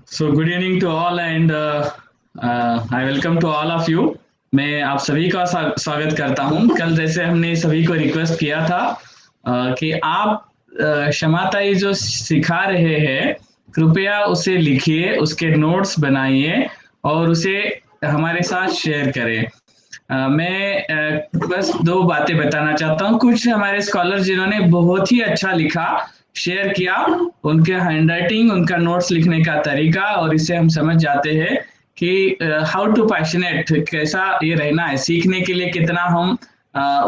So good evening to all and I welcome to all of you. मैं आप सभी का स्वागत करता हूं। कल जैसे हमने सभी को रिक्वेस्ट किया था कि आप क्षमाताई जो सिखा रहे हैं कृपया उसे लिखिए, उसके नोट्स बनाइए और उसे हमारे साथ शेयर करें। मैं बस दो बातें बताना चाहता हूँ। कुछ हमारे स्कॉलर जिन्होंने बहुत ही अच्छा लिखा, शेयर किया, उनके हैंडराइटिंग, उनका नोट्स लिखने का तरीका, और इससे हम समझ जाते हैं कि हाउ टू पैशनेट, कैसा ये रहना है, सीखने के लिए कितना हम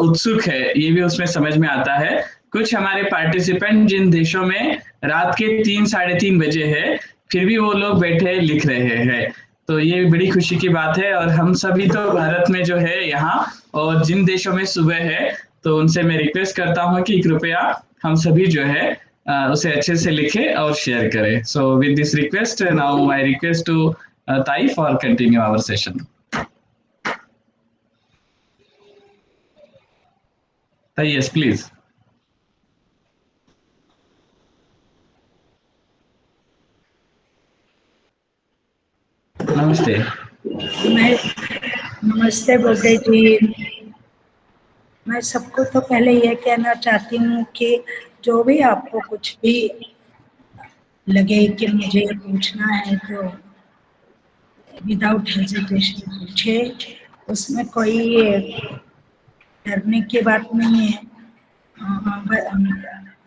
उत्सुक है, ये भी उसमें समझ में आता है। कुछ हमारे पार्टिसिपेंट जिन देशों में रात के 3-3:30 बजे है, फिर भी वो लोग बैठे लिख रहे हैं, तो ये बड़ी खुशी की बात है। और हम सभी तो भारत में जो है यहाँ, और जिन देशों में सुबह है, तो उनसे मैं रिक्वेस्ट करता हूँ कि कृपया हम सभी जो है उसे अच्छे से लिखे और शेयर करें। So with this request now I request to ताई फॉर कंटिन्यू आवर सेशन। ताई, यस प्लीज। नमस्ते। नमस्ते बोगे जी। मैं सबको तो पहले ये कहना चाहती हूँ कि जो भी आपको कुछ भी लगे कि मुझे पूछना है तो विदाउट हेजिटेशन पूछे, उसमें कोई डरने की बात नहीं है।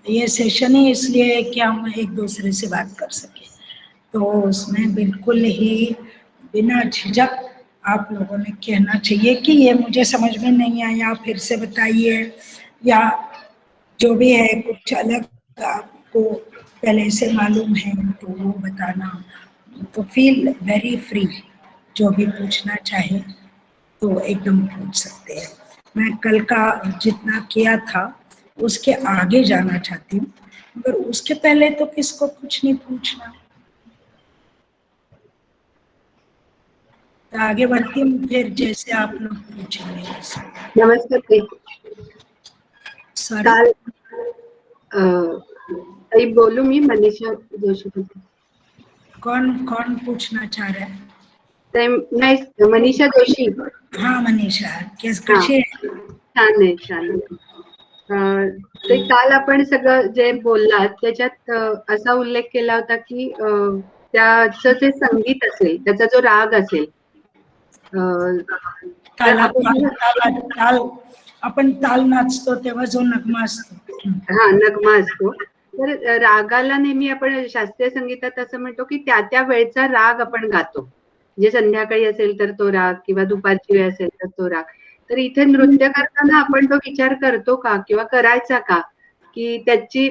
ये सेशन ही इसलिए है कि हम एक दूसरे से बात कर सके, तो उसमें बिल्कुल ही बिना झिझक आप लोगों ने कहना चाहिए कि ये मुझे समझ में नहीं आया, फिर से बताइए, या जो भी है कुछ अलग आपको पहले से मालूम है तो वो बताना। तो फील वेरी फ्री, जो भी पूछना चाहे तो एकदम पूछ सकते हैं। मैं कल का जितना किया था उसके आगे जाना चाहती हूँ, मगर उसके पहले तो किसको कुछ नहीं पूछना। तो आगे बढ़ती हूँ, फिर जैसे आप लोग पूछेंगे। नमस्ते। सॉरी, बोलू मी मनीषा जोशी। कौन कौन पूछना चाह रहा है? नाही, मनीषा जोशी। हाँ मनीषा, कशी आहे? छान आहे, छान आहे। ते काल आपण सगळं जे बोललात त्याच्यात असा उल्लेख केला होता की त्याचं जे संगीत असेल, त्याचा जो राग असेल, आपण ताल नाचतो तेव्हा जो नगमा असतो, हा नगमा असतो, तर रागाला नेहमी आपण शास्त्रीय संगीतात असं म्हणतो की त्या त्या वेळचा राग आपण गातो. जे संध्याकाळी असेल तर तो राग, किंवा दुपारची वेळ असेल तर तो राग. तर इथे नृत्य करताना आपण तो विचार करतो का, किंवा करायचा का, की त्याची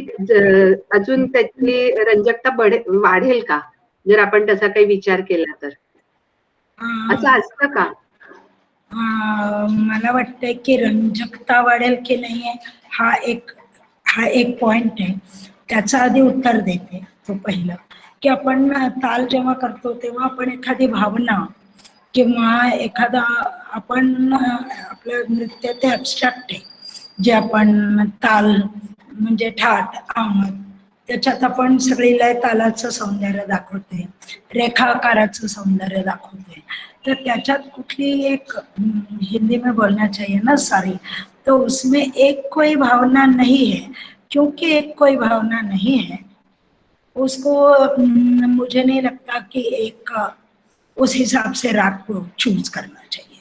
अजून त्याची रंजकता वाढेल का जर आपण तसा काही विचार केला तर? असं असतं का? मला वाटतंय की रंजकता वाढेल की नाही हा एक पॉइंट आहे, त्याचा आधी उत्तर देते. तो पहिलं की आपण ताल जेव्हा करतो तेव्हा आपण एखादी भावना किंवा एखादा आपण आपलं नृत्य ते ॲब्स्ट्रॅक्ट आहे, जे आपण ताल म्हणजे ठाट आमद, त्याच्यात आपण सगळी लय तालाचं सौंदर्य दाखवते, रेखाकाराचं सौंदर्य दाखवते. तो त्याच्यात कुठली एक, हिंदी में बोलना चाहिए ना सारी, तो उसमें एक कोई भावना नहीं है। क्योंकि एक कोई भावना नहीं है उसको मुझे नहीं लगता कि एक उस हिसाब से राग को चूज करना चाहिए।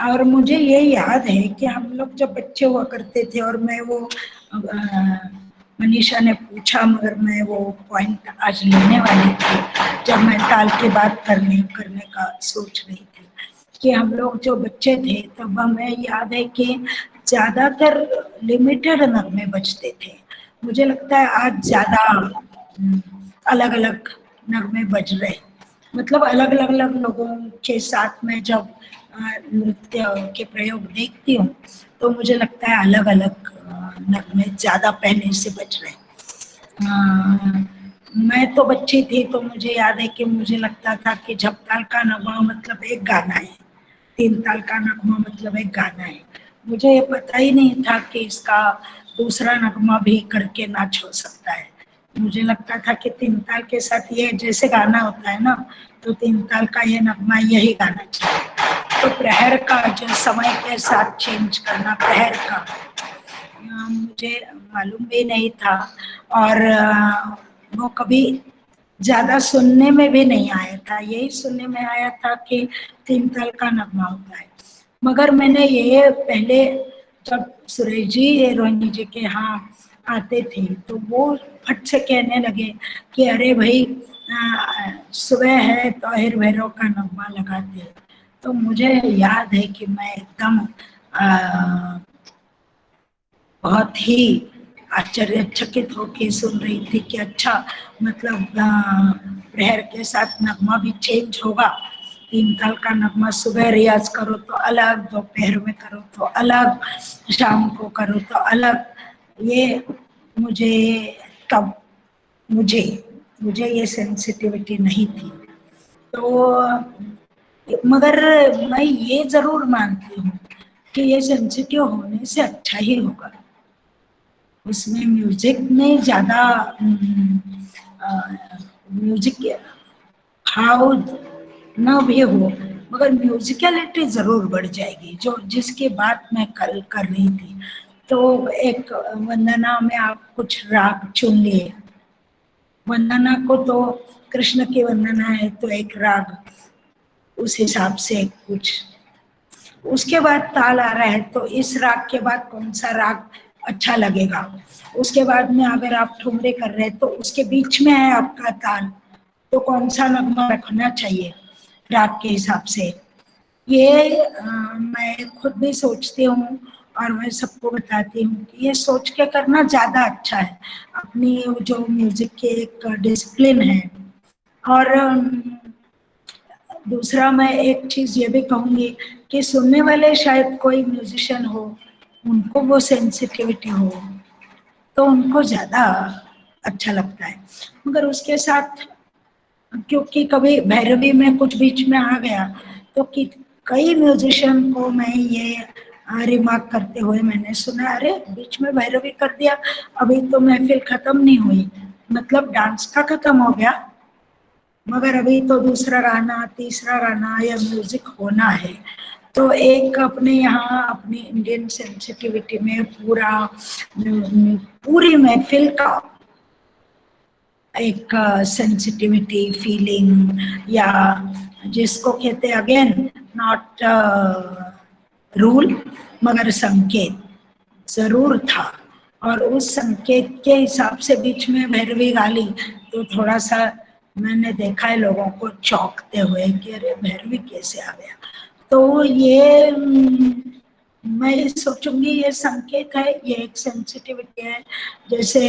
और मुझे ये याद है कि हम लोग जब बच्चे हुआ करते थे और मैं वो मनीषा ने पूछा, मगर मैं वो पॉइंट आज लेने वाली थी जब मैं ताल की बात करने का सोच रही थी, कि हम लोग जो बच्चे थे तब हमें याद है कि ज़्यादातर लिमिटेड नगमे बजते थे। मुझे लगता है आज ज़्यादा अलग अलग नगमे बज रहे, मतलब अलग अलग लोगों के साथ में जब नृत्य के प्रयोग देखती हूँ तो मुझे लगता है अलग अलग नगमे ज़्यादा पहले से बज रहे। मैं तो बच्ची थी तो मुझे याद है कि मुझे लगता था कि जब ताल का नगमा मतलब एक गाना है, 3 ताल का नगमा मतलब एक गाना है। मुझे ये पता ही नहीं था कि इसका दूसरा नगमा भी करके नाच हो सकता है। मुझे लगता था कि तीन ताल के साथ ये जैसे गाना होता है ना, तो तीन ताल का ये नगमा यही गाना चाहिए। तो प्रहर का जो समय के साथ चेंज करना, प्रहर का मुझे मालूम भी नहीं था, और वो कभी ज्यादा सुनने में भी नहीं आया था। यही सुनने में आया था कि तीन ताल का नगमा होता है। मगर मैंने ये पहले जब सुरेश जी रोहिणी जी के यहाँ आते थे तो वो फट से कहने लगे कि अरे भाई सुबह है तो हिर भैरव का नगमा लगाते। तो मुझे याद है कि मैं एकदम बहुत ही आश्चर्यचकित होके सुन रही थी कि अच्छा, मतलब प्रहर के साथ नगमा भी चेंज होगा। तीन ताल का नगमा सुबह रियाज करो तो अलग, दोपहर में करो तो अलग, शाम को करो तो अलग। ये मुझे तब मुझे ये सेंसिटिविटी नहीं थी। तो मगर मैं ये जरूर मानती हूँ कि ये सेंसिटिव होने से अच्छा ही होगा। उसमें म्यूजिक में ज्यादा म्यूजिक भाव न भी हो, मगर म्यूजिकलिटी जरूर बढ़ जाएगी। जो जिसकी बात मैं कल कर रही थी, तो एक वंदना में आप कुछ राग चुन लिए। वंदना को तो कृष्ण की वंदना है तो एक राग, उस हिसाब से कुछ, उसके बाद ताल आ रहा है तो इस राग के बाद कौन सा राग अच्छा लगेगा। उसके बाद में अगर आप ठुमरे कर रहे हैं तो उसके बीच में है आपका ताल, तो कौन सा नगमा रखना चाहिए राग के हिसाब से। ये मैं खुद भी सोचती हूँ और मैं सबको बताती हूँ कि ये सोच के करना ज्यादा अच्छा है। अपनी जो म्यूजिक की एक डिसिप्लिन है। और दूसरा मैं एक चीज ये भी कहूंगी कि सुनने वाले शायद कोई म्यूजिशियन हो, उनको वो सेंसिटिविटी हो तो उनको ज्यादा अच्छा लगता है। मगर उसके साथ क्योंकि कभी भैरवी में कुछ बीच में आ गया तो कई म्यूजिशियन को मैं ये रिमार्क करते हुए मैंने सुना, अरे बीच में भैरवी कर दिया, अभी तो महफिल खत्म नहीं हुई, मतलब डांस का खत्म हो गया, मगर अभी तो दूसरा गाना, तीसरा गाना या म्यूजिक होना है। तो एक अपने यहाँ अपनी इंडियन सेंसिटिविटी में पूरी महफिल का एक सेंसिटिविटी फीलिंग, या जिसको कहते अगेन नॉट रूल मगर संकेत जरूर था। और उस संकेत के हिसाब से बीच में भैरवी गाली तो थोड़ा सा मैंने देखा है लोगों को चौंकते हुए कि अरे भैरवी कैसे आ गया। तो ये मैं सोचूंगी ये संकेत है, ये एक सेंसिटिविटी है। जैसे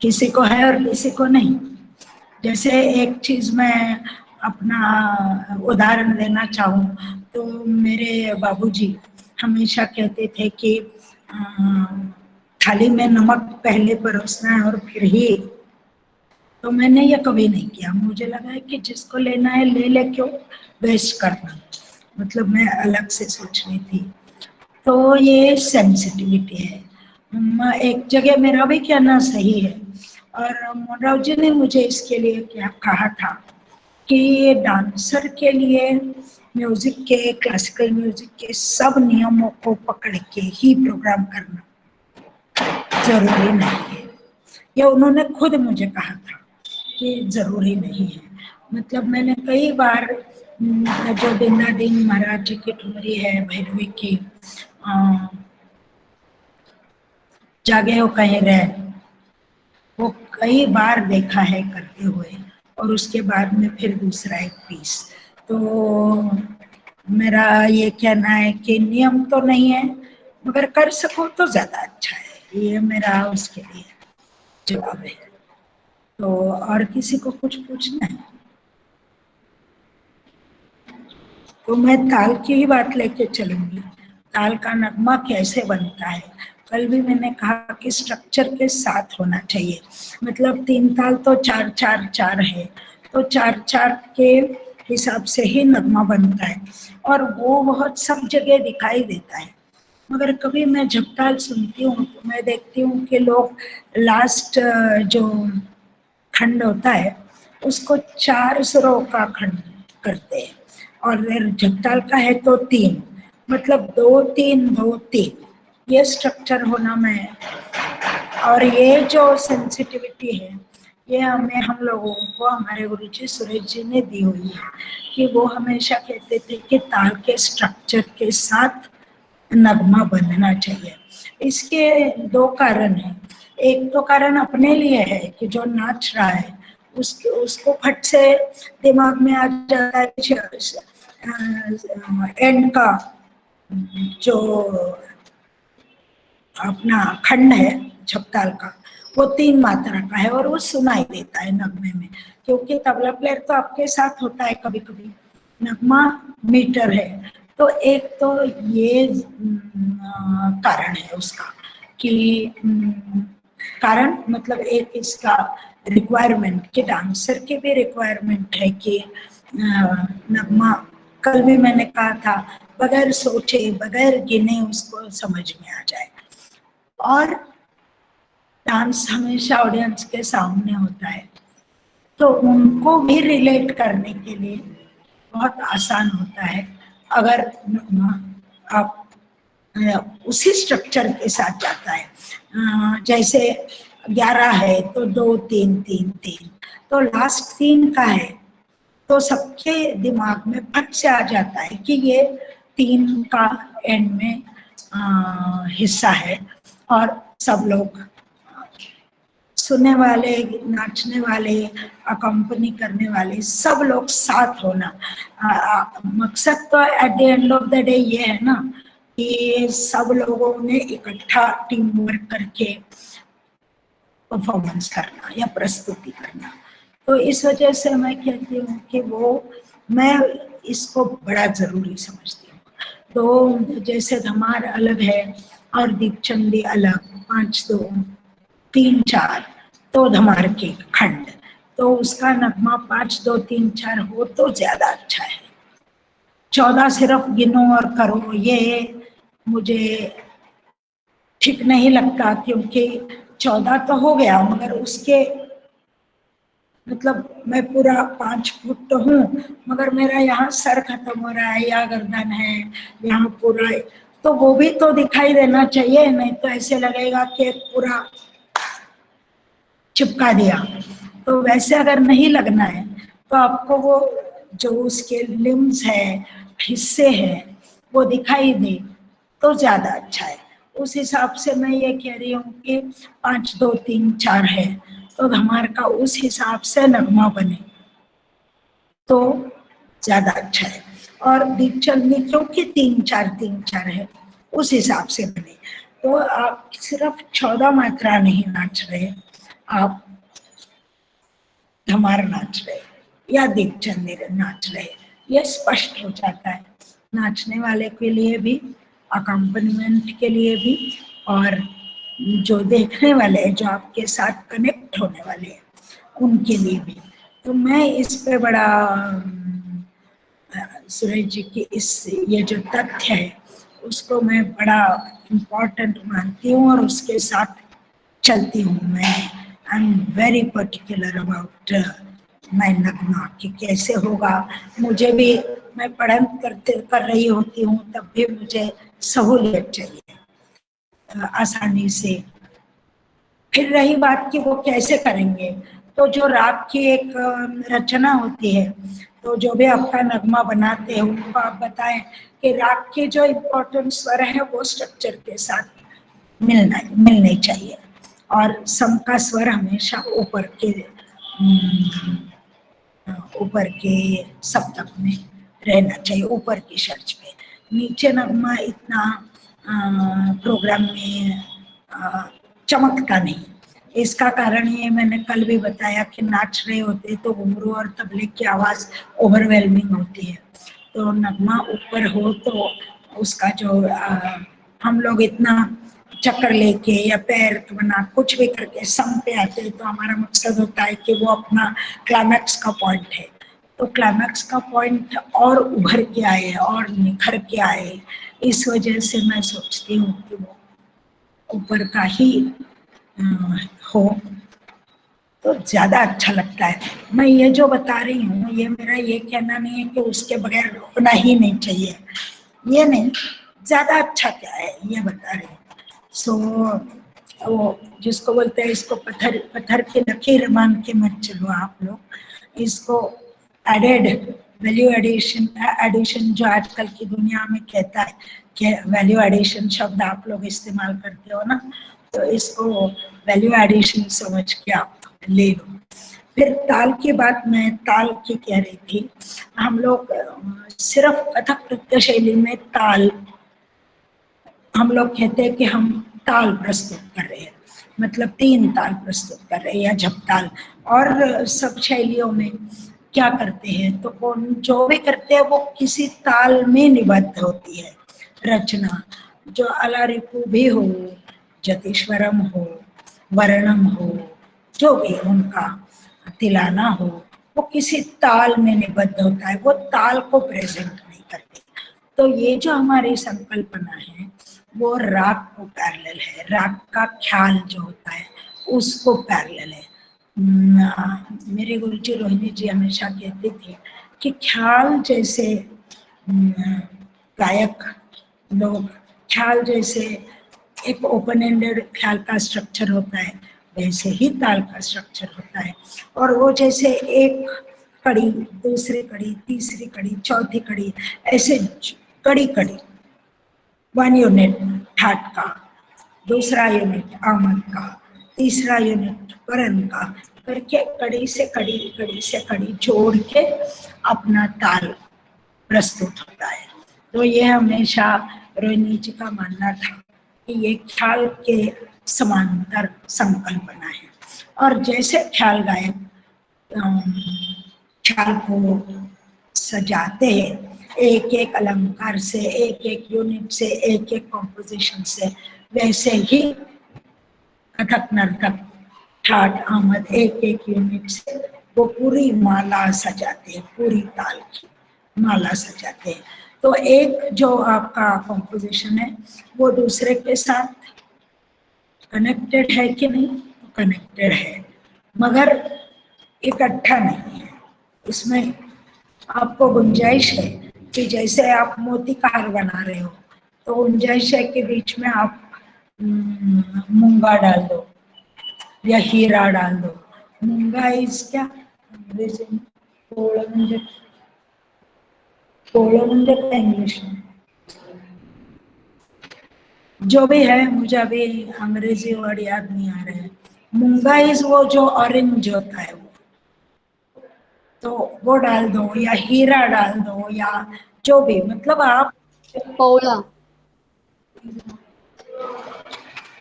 किसी को है और किसी को नहीं। जैसे एक चीज मैं अपना उदाहरण देना चाहूँ तो मेरे बाबूजी हमेशा कहते थे कि थाली में नमक पहले परोसना है और फिर ही। तो मैंने ये कभी नहीं किया। मुझे लगा है कि जिसको लेना है ले ले, क्यों वेस्ट करना, मतलब मैं अलग से सोच रही थी। तो ये सेंसिटिविटी है। एक जगह मेरा भी कहना सही है, और मोहनराव जी ने मुझे इसके लिए क्या कहा था कि डांसर के लिए म्यूजिक के, क्लासिकल म्यूजिक के सब नियमों को पकड़ के ही प्रोग्राम करना जरूरी नहीं है। ये उन्होंने खुद मुझे कहा था कि जरूरी नहीं है। मतलब मैंने कई बार जो बिंदादीन महाराज जी की ठुमरी है भैरवी की, जागे हो कहीं रह, वो कई बार देखा है करते हुए, और उसके बाद में फिर दूसरा एक पीस। तो मेरा ये कहना है कि नियम तो नहीं है, मगर कर सको तो ज्यादा अच्छा है। ये मेरा उसके लिए जवाब है। तो और किसी को कुछ पूछना है तो मैं ताल की ही बात लेके चलूंगी। ताल का नगमा कैसे बनता है, कल भी मैंने कहा कि स्ट्रक्चर के साथ होना चाहिए। मतलब तीन ताल तो 4-4-4 है, तो 4-4 के हिसाब से ही नगमा बनता है, और वो बहुत सब जगह दिखाई देता है। मगर कभी मैं जब ताल सुनती हूँ तो मैं देखती हूँ कि लोग लास्ट जो खंड होता है उसको 4 सुरों का खंड करते हैं, और जगताल का है तो 3, मतलब 2-3 2-3 ये स्ट्रक्चर होना मैं, और ये जो सेंसिटिविटी है ये हम लोगों को हमारे गुरुजी सुरेश जी ने दी हुई है, कि वो हमेशा कहते थे कि ताल के स्ट्रक्चर के साथ नगमा बनना चाहिए। इसके 2 कारण हैं। एक तो कारण अपने लिए है कि जो नाच रहा है उसको फट से दिमाग में आ जाता है एंड का जो अपना खंड है झपताल का वो 3 मात्रा का है और वो सुनाई देता है नगमे में, क्योंकि तबला प्लेयर तो आपके साथ होता है कभी कभी, नगमा मीटर है। तो एक तो ये कारण है उसका कि कारण मतलब एक इसका रिक्वायरमेंट कि डांसर की भी रिक्वायरमेंट है कि नगमा, कल भी मैंने कहा था, बगैर सोचे बगैर गिने उसको समझ में आ जाए। और डांस हमेशा ऑडियंस के सामने होता है तो उनको भी रिलेट करने के लिए बहुत आसान होता है अगर आप उसी स्ट्रक्चर के साथ जाता है। जैसे 11 है तो 2 3 3 3, तो लास्ट 3 का है तो सबके दिमाग में फट से आ जाता है कि ये 3 का एंड में हिस्सा है, और सब लोग सुनने वाले, नाचने वाले, अकम्पनी करने वाले सब लोग साथ होना। मकसद तो at the end of the day ये है ना कि सब लोगों ने इकट्ठा टीम वर्क करके परफॉर्मेंस करना या प्रस्तुति करना। तो इस वजह से मैं कहती हूँ कि वो मैं इसको बड़ा जरूरी समझती हूँ। तो जैसे धमार अलग है और दीपचंदी अलग, 5 2 3 4 तो धमार के खंड, तो उसका नगमा 5 2 3 4 हो तो ज्यादा अच्छा है। 14 सिर्फ गिनो और करो ये मुझे ठीक नहीं लगता, क्योंकि 14 तो हो गया मगर उसके मतलब मैं पूरा 5 फुट तो हूँ मगर मेरा यहाँ सर खत्म हो रहा है या गर्दन है यहाँ पूरा है, तो वो भी तो दिखाई देना चाहिए, नहीं तो ऐसे लगेगा कि पूरा चिपका दिया। तो वैसे अगर नहीं लगना है तो आपको वो जो उसके लिम्स है, हिस्से हैं, वो दिखाई दे तो ज्यादा अच्छा है। उस हिसाब से मैं ये कह रही हूँ कि 5 2 3 4 है तो धमार का उस हिसाब से नगमा बने तो ज्यादा अच्छा है। और दीपचंदी क्योंकि 3 4 3 4 है उस हिसाब से बने, तो आप सिर्फ 14 मात्रा नहीं नाच रहे, आप धमार नाच रहे या दीपचंदी नाच रहे, ये स्पष्ट हो जाता है नाचने वाले के लिए भी, अकम्पनीमेंट के लिए भी, और जो देखने वाले हैं, जो आपके साथ कनेक्ट होने वाले हैं उनके लिए भी। तो मैं इस पे बड़ा सुरेश जी की इस ये जो तथ्य है उसको मैं बड़ा इम्पोर्टेंट मानती हूँ और उसके साथ चलती हूँ। मैं I am very particular about my Nagma कि कैसे होगा। मुझे भी मैं पढ़न कर रही होती हूँ तब भी मुझे सहूलियत चाहिए आसानी से। फिर रही बात कि वो कैसे करेंगे, तो जो राग की एक रचना होती है, तो जो भी आपका नगमा बनाते हैं उनको आप बताएं कि राग के जो इम्पोर्टेंट स्वर है वो स्ट्रक्चर के साथ मिलने चाहिए, और सम का स्वर हमेशा ऊपर के सप्तक में रहना चाहिए, ऊपर की शर्च पे। नीचे नगमा इतना प्रोग्राम में चमकता नहीं। इसका कारण ये मैंने कल भी बताया कि नाच रहे होते तो घुंघरू और तबले की आवाज ओवरवेलमिंग होती है, तो नगमा ऊपर हो तो उसका जो हम लोग इतना चक्कर लेके या पैर बना कुछ भी करके सम पे आते हैं, तो हमारा मकसद होता है कि वो अपना क्लाइमैक्स का पॉइंट है, तो क्लाइमैक्स का पॉइंट और उभर के आए और निखर के आए। इस वजह से मैं सोचती हूँ कि वो ऊपर का ही हो तो ज्यादा अच्छा लगता है। मैं ये जो बता रही हूँ, ये मेरा ये कहना नहीं है कि उसके बगैर रोकना ही नहीं चाहिए, ये नहीं, ज्यादा अच्छा क्या है ये बता रही हूँ। सो वो जिसको बोलते हैं, इसको पत्थर पत्थर की लकीर मान के मत चलो आप लोग, इसको एडेड वैल्यू एडिशन, एडिशन जो आजकल की दुनिया में कहता है कि वैल्यू एडिशन शब्द आप लोग इस्तेमाल करते हो ना, तो इसको वैल्यू एडिशन समझ के आप ले लो। फिर ताल की बात मैं ताल की कह रही थी, हम लोग सिर्फ कथक नृत्य शैली में ताल, हम लोग कहते हैं कि हम ताल प्रस्तुत कर रहे हैं, मतलब 3 ताल प्रस्तुत कर रहे हैं या झपताल। और सब शैलियों में क्या करते हैं, तो कौन जो भी करते हैं वो किसी ताल में निबद्ध होती है रचना, जो अलारिपु भी हो, जतीश्वरम हो, वर्णम हो, जो भी उनका तिलाना हो, वो किसी ताल में निबद्ध होता है, वो ताल को प्रेजेंट नहीं करते। तो ये जो हमारी संकल्पना है वो राग को पैरेलल है, राग का ख्याल जो होता है उसको पैरेलल है। मेरे गुरुजी रोहिणी जी हमेशा कहते थे कि ख्याल जैसे गायक लोग, ख्याल जैसे एक ओपन एंडेड ख्याल का स्ट्रक्चर होता है, वैसे ही ताल का स्ट्रक्चर होता है। और वो जैसे एक कड़ी, दूसरी कड़ी, तीसरी कड़ी, चौथी कड़ी, ऐसे कड़ी कड़ी, 1 यूनिट ठाट का, दूसरा यूनिट आमद का, तीसरा यूनिट करन का, करके कड़ी से कड़ी, कड़ी से कड़ी जोड़ के अपना ताल प्रस्तुत होता है। तो ये हमेशा रोहिणी जी का मानना था कि ये ख्याल के समांतर संकल्पना है। और जैसे ख्याल गायक ख्याल को सजाते हैं एक एक अलंकार से, एक एक यूनिट से, एक एक कॉम्पोजिशन से, वैसे ही कथक नर्तक ठाट आमद एक एक यूनिट से वो पूरी माला सजाते हैं, पूरी ताल की माला सजाते हैं। तो एक जो आपका कॉम्पोजिशन है वो दूसरे के साथ कनेक्टेड है कि नहीं, कनेक्टेड है, मगर इकट्ठा नहीं है। इसमें आपको गुंजाइश है कि जैसे आप मोती का हार बना रहे हो तो गुंजाइश है कि बीच में आप मूंगा डाल दो या हीरा डाल दो। मूंगा इज क्या अंग्रेजी में, पोलो म्हणजे क्या इंग्लिश में, जो भी है, मुझे अभी अंग्रेजी वर्ड याद नहीं आ रहे हैं। मूंगा इज वो जो ऑरेंज होता है वो, तो वो डाल दो या हीरा डाल दो या जो भी, मतलब आप पोला,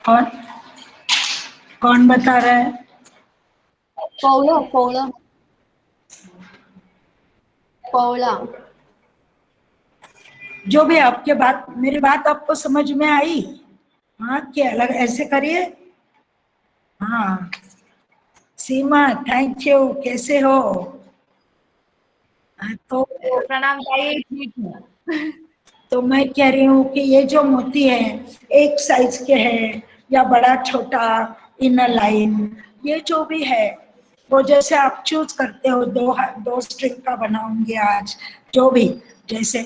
कौन कौन बता रहा है? पोला, पोला, पोला, जो भी आपके बात, मेरी बात आपको समझ में आई? हाँ, क्या अलग ऐसे करिए। हाँ सीमा, थैंक यू, कैसे हो? तो प्रणाम ताई, ठीक है। तो मैं कह रही हूँ कि ये जो मोती है एक साइज के हैं या बड़ा छोटा, इनर लाइन, ये जो भी है वो जैसे आप चूज करते हो, दो स्ट्रिंग का बनाऊंगे आज, जो भी जैसे,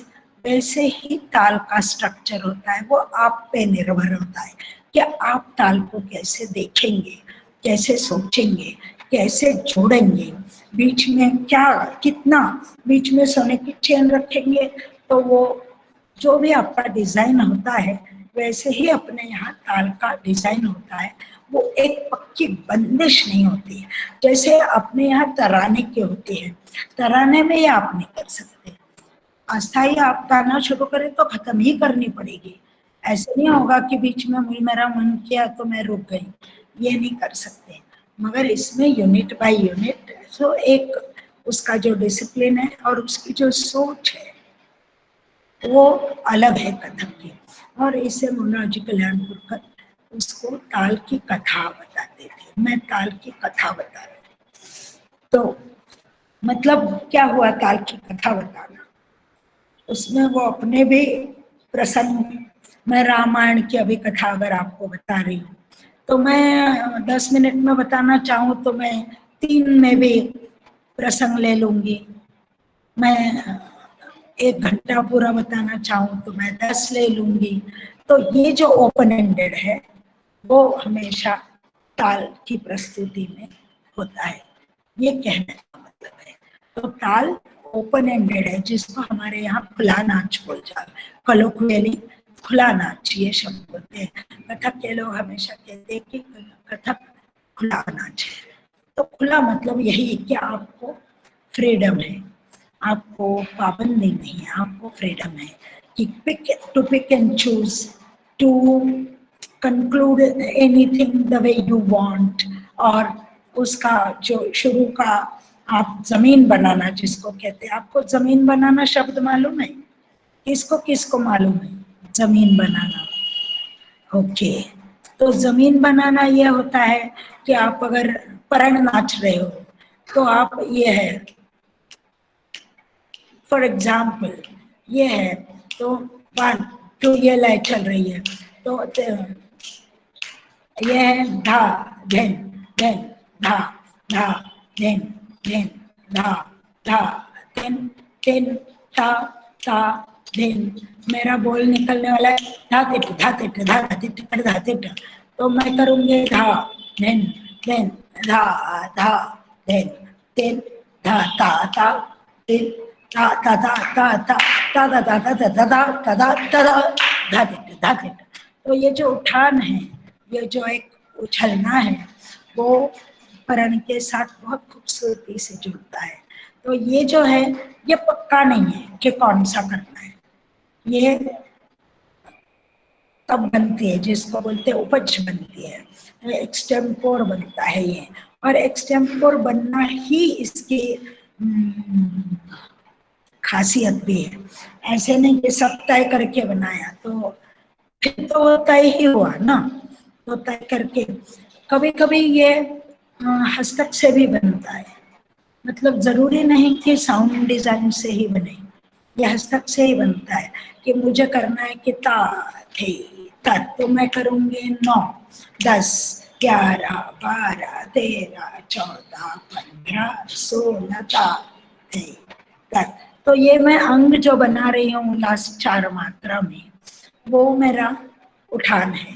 वैसे ही ताल का स्ट्रक्चर होता है। वो आप पे निर्भर होता है कि आप ताल को कैसे देखेंगे, कैसे सोचेंगे, कैसे जोड़ेंगे, बीच में क्या कितना बीच में सोने की चेन रखेंगे। तो वो जो भी आपका डिजाइन होता है वैसे ही अपने यहाँ ताल का डिजाइन होता है। वो एक पक्की बंदिश नहीं होती है जैसे अपने यहाँ तराने की होती है। तराने में ये आप नहीं कर सकते, अस्थाई आप गाना शुरू करें तो खत्म ही करनी पड़ेगी। ऐसे नहीं होगा कि बीच में मेरा मन किया तो मैं रुक गई, ये नहीं कर सकते। मगर इसमें यूनिट बाय यूनिट तो एक उसका जो डिसिप्लिन है और उसकी जो सोच है वो अलग है कथक की। और इसे मुन्ना जी कल्याणपुरकर उसको ताल की कथा बताते थे। मैं ताल की कथा बता रही हूँ। तो मतलब क्या हुआ, ताल की कथा बताना, उसमें वो अपने भी प्रसंग, मैं रामायण की अभी कथा अगर आपको बता रही हूँ तो मैं 10 मिनट में बताना चाहूँ तो मैं 3 में भी प्रसंग ले लूंगी, मैं 1 घंटा पूरा बताना चाहूँ तो मैं 10 ले लूंगी। तो ये जो ओपन एंडेड है वो हमेशा ताल की प्रस्तुति में होता है, ये कहने का मतलब है। तो ताल ओपन एंडेड है, जिसको हमारे यहाँ खुला नाच बोल जाए, कलोक्वियली खुला नाच ये शब्द बोलते हैं। कथक के लोग हमेशा कहते हैं कि कथक खुला नाच है। तो खुला मतलब यही है कि आपको फ्रीडम है, आपको पाबंदी नहीं है, आपको फ्रीडम है कि pick and choose to conclude anything the way you want. और उसका जो शुरू का आप जमीन बनाना जिसको कहते हैं, आपको जमीन बनाना शब्द मालूम है? किसको किसको मालूम है जमीन बनाना? ओके, तो जमीन बनाना ये होता है कि आप अगर परण नाच रहे हो तो आप ये है, फॉर एग्जाम्पल ये है, तो 1 2 ये लय चल रही है, तो ये है धा धन धन धा धा धन धन धा धा धन धन ता ता धन। मेरा बोल निकलने वाला है धा तिट धा तिट धा तिट कर धा तिट, तो मैं करूंगी धा धन धन धा धा धन धन धा ता ता धन ता ता ता ता ता ता ता ता ता ता ता ता ता धा तिट धा तिट। तो ये जो उठान है, ये जो एक उछलना है, वो परण के साथ बहुत खूबसूरती से जुड़ता है। तो ये जो है ये पक्का नहीं है कि कौन सा करना है, ये तब बनती है जिसको बोलते हैं उपज बनती है, एक्सटेम्पोर बनता है ये। और एक्सटेम्पोर बनना ही इसकी खासियत भी है। ऐसे नहीं कि सब तय करके बनाया तो फिर तो तय ही हुआ ना, तो तय करके कभी कभी ये हस्तक से भी बनता है, मतलब जरूरी नहीं कि साउंड डिजाइन से ही बने, ये हस्तक से ही बनता है कि मुझे करना है कि ता थे तक, तो मैं करूंगी 9 10 11 12 13 14 15 16 ता थे तक। तो ये मैं अंग जो बना रही हूँ लास्ट 4 मात्रा में, वो मेरा उठान है।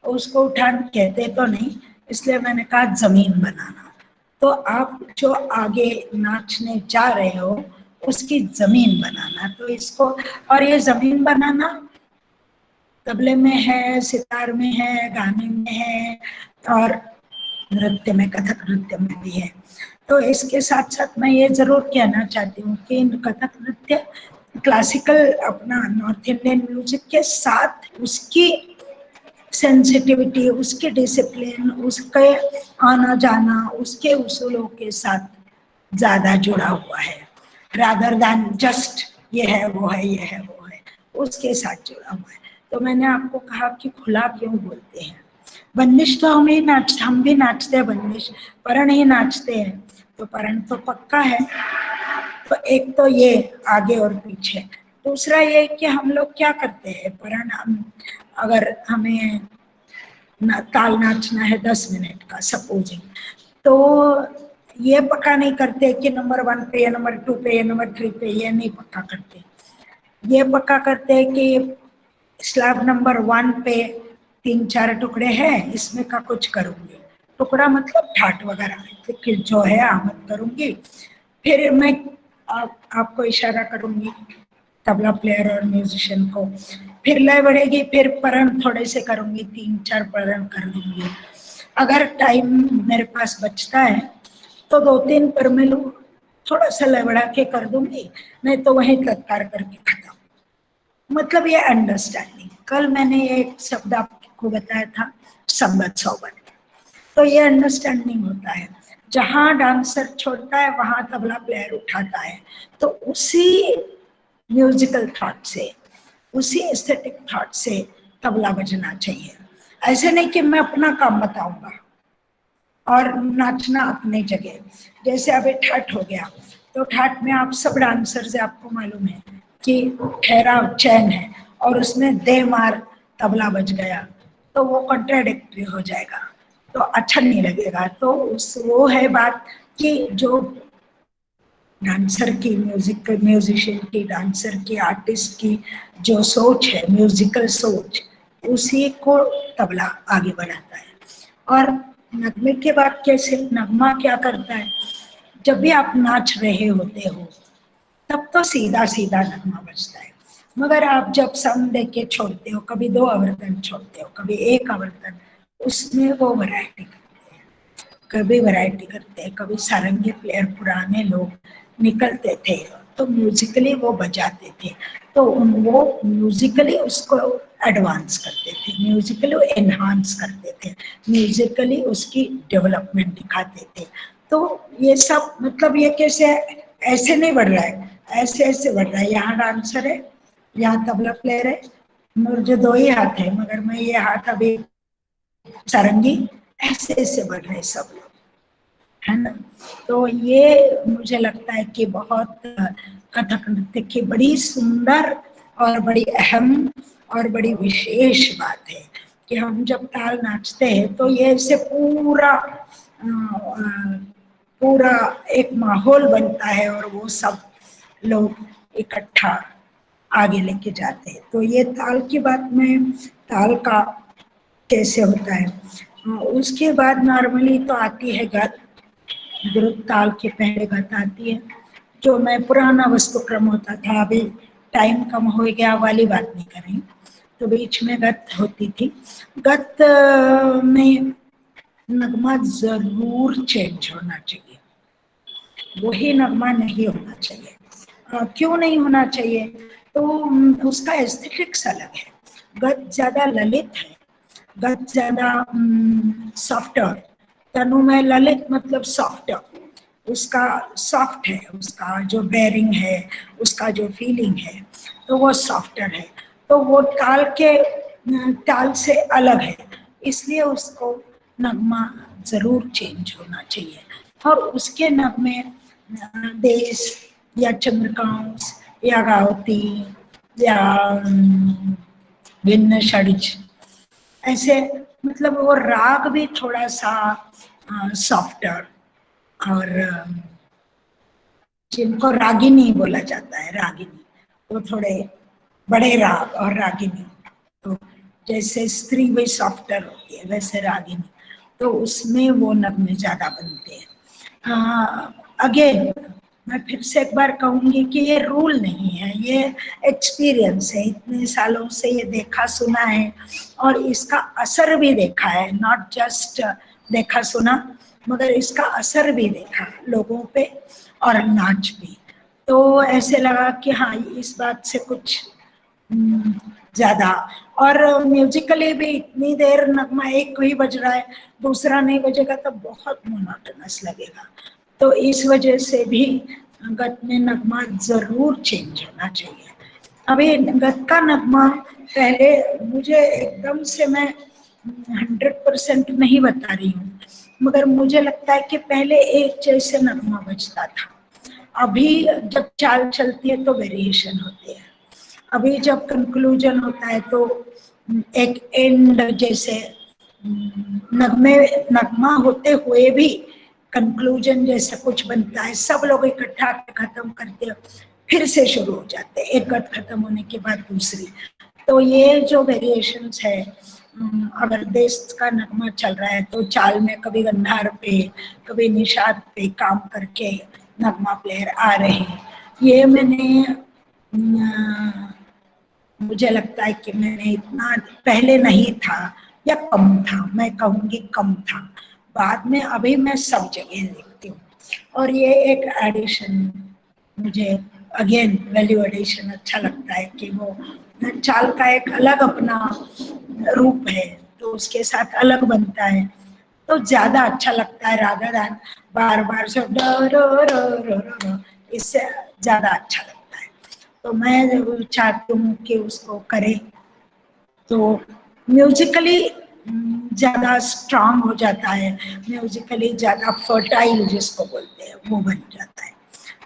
उसको उठान कहते तो नहीं, इसलिए मैंने कहा जमीन बनाना। तो आप जो आगे नाचने जा रहे हो उसकी जमीन बनाना, तो इसको, और ये जमीन बनाना तबले में है, सितार में है, गाने में है, और नृत्य में, कथक नृत्य में भी है। तो इसके साथ साथ मैं ये जरूर कहना चाहती हूँ कि कथक नृत्य क्लासिकल अपना नॉर्थ इंडियन म्यूजिक के साथ उसकी सेंसिटिविटी, उसके डिसिप्लिन, उसके आना जाना, उसके उसूलों के साथ ज्यादा जुड़ा हुआ है, रादर देन जस्ट ये है वो है ये है वो है, उसके साथ जुड़ा हुआ है। तो मैंने आपको कहा कि खुला क्यों बोलते हैं, बंदिश तो हम भी नाचते हैं बंदिश, परण ही नाचते हैं, तो परण तो पक्का है। तो एक तो ये आगे और पीछे, दूसरा ये कि हम लोग क्या करते हैं, परण अगर हमें ताल नाचना है 10 मिनट का सपोजिंग, तो ये पक्का नहीं करते कि नंबर 1 पे या नंबर 2 पे या नंबर 3 पे, ये नहीं पक्का करते। ये पक्का करते हैं कि स्लैब नंबर 1 पे 3-4 टुकड़े हैं, इसमें का कुछ करूंगी, टुकड़ा मतलब ठाट वगैरह कि जो है आमद करूंगी, फिर मैं आपको इशारा करूंगी तबला प्लेयर और म्यूजिशियन को, फिर लय बढ़ेगी, फिर परण थोड़े से करूंगी, 3-4 परण कर दूंगी। अगर टाइम मेरे पास बचता है तो 2-3 पर मैं लूँ, थोड़ा सा लय बढ़ा के कर दूंगी, नहीं तो वहीं तत्कार करके खत्म। मतलब ये अंडरस्टैंडिंग, कल मैंने ये एक शब्द आपको बताया था संगत सोबत, तो ये अंडरस्टैंडिंग होता है, जहाँ डांसर छोड़ता है वहां तबला प्लेयर उठाता है। तो उसी म्यूजिकल थॉट से, उसी एस्थेटिक थॉट से तबला बजना चाहिए। ऐसे नहीं कि मैं अपना काम बताऊंगा और नाचना अपनी जगह, जैसे अभी ठाट हो गया तो ठाट में आप सब डांसर से आपको मालूम है कि ठहराव चैन है और उसमें दे मार तबला बज गया तो वो कॉन्ट्राडिक्टरी हो जाएगा, तो अच्छा नहीं लगेगा। तो वो है बात कि जो डांसर की, म्यूजिशियन की, डांसर की, आर्टिस्ट की जो सोच है, म्यूजिकल सोच, उसी को तबला आगे बढ़ाता है। और नगमे के बाद कैसे नगमा क्या करता है, जब भी आप नाच रहे होते हो तब तो सीधा सीधा नगमा बजता है, मगर आप जब सम दे के छोड़ते हो, कभी 2 आवर्तन छोड़ते हो, कभी 1 आवर्तन, उसमें वो वैरायटी करते हैं। कभी सारंगी प्लेयर पुराने लोग निकलते थे तो म्यूजिकली वो बजाते थे, तो वो म्यूजिकली उसको एडवांस करते थे, म्यूजिकली एनहांस करते थे, म्यूजिकली उसकी डेवलपमेंट दिखाते थे। तो ये सब मतलब ये कैसे ऐसे नहीं बढ़ रहा है, ऐसे ऐसे बढ़ रहा है। यहाँ डांसर है, यहाँ तबला प्लेयर है, मुझे 2 ही हाथ है मगर मैं ये हाथ अभी सारंगी, ऐसे ऐसे बढ़ रहे सब लोग, है ना। तो ये मुझे लगता है कि बहुत कथक नृत्य की बड़ी सुंदर और बड़ी अहम और बड़ी विशेष बात है कि हम जब ताल नाचते हैं तो ये ऐसे पूरा एक माहौल बनता है और वो सब लोग इकट्ठा आगे लेके जाते हैं। तो ये ताल की बात में, ताल का कैसे होता है। उसके बाद नॉर्मली तो आती है गत, द्रुत ताल के पहले गत आती है, जो मैं पुराना वस्तुक्रम होता था, अभी टाइम कम हो गया वाली बात नहीं कर रही, तो बीच में गत होती थी। गत में नगमा जरूर चेंज होना चाहिए, वही नगमा नहीं होना चाहिए। क्यों नहीं होना चाहिए, तो उसका एस्थेटिक्स अलग है। गत ज्यादा ललित है, गत ज्यादा सॉफ्टर, तनु में ललित मतलब सॉफ्टर, उसका सॉफ्ट है, उसका जो बेरिंग है, उसका जो फीलिंग है, तो वो सॉफ्टर है, तो वो ताल से अलग है, इसलिए उसको नगमा जरूर चेंज होना चाहिए। और उसके नगमे देश या चंद्रकांत या गावती या भिन्न षड्ज, ऐसे मतलब वो राग भी थोड़ा सा सॉफ्टर, और जिनको रागिनी बोला जाता है, रागिनी तो थोड़े बड़े राग, और रागिनी तो जैसे स्त्री भी सॉफ्टर होती है वैसे रागिनी, तो उसमें वो नगमे ज्यादा बनते हैं। अगेन मैं फिर से एक बार कहूंगी कि ये रूल नहीं है, ये एक्सपीरियंस है, इतने सालों से ये देखा सुना है और इसका असर भी देखा है, नॉट जस्ट देखा सुना मगर इसका असर भी देखा लोगों पे और नाच भी। तो ऐसे लगा कि हाँ इस बात से कुछ ज्यादा, और म्यूजिकली भी इतनी देर नगमा एक ही बज रहा है, दूसरा नहीं बजेगा तो बहुत मोनोटोनस लगेगा। तो इस वजह से भी गत में नगमा जरूर चेंज होना चाहिए। अभी गत का नगमा पहले मुझे एकदम से मैं 100% नहीं बता रही हूँ, मगर मुझे लगता है कि पहले एक जैसे नगमा बजता था, अभी जब चाल चलती है तो वेरिएशन होती है। अभी जब कंक्लूजन होता है तो एक एंड जैसे नगमा होते हुए भी कंक्लूजन जैसा कुछ बनता है, सब लोग इकट्ठा खत्म करते हैं, फिर से शुरू हो जाते हैं, एक गत खत्म होने के बाद दूसरी। तो ये जो वेरिएशंस है, अगर देश का नगमा चल रहा है तो चाल में कभी गंधार पे कभी निषाद पे काम करके नगमा प्लेयर आ रहे हैं। ये मैंने मुझे लगता है कि मैंने इतना पहले नहीं था या कम था, मैं कहूँगी कम था, बाद में अभी मैं सब जगह देखती हूँ। और ये एक एडिशन मुझे अगेन वैल्यू एडिशन अच्छा लगता है कि वो चाल का एक अलग अपना रूप है तो उसके साथ अलग बनता है, तो ज्यादा अच्छा लगता है राधा दान बार बार से इससे ज्यादा अच्छा लगता है। तो मैं चाहती हूँ कि उसको करें तो म्यूजिकली ज्यादा स्ट्रांग हो जाता है, म्यूजिकली ज्यादा फर्टाइल जिसको बोलते हैं वो बन जाता है।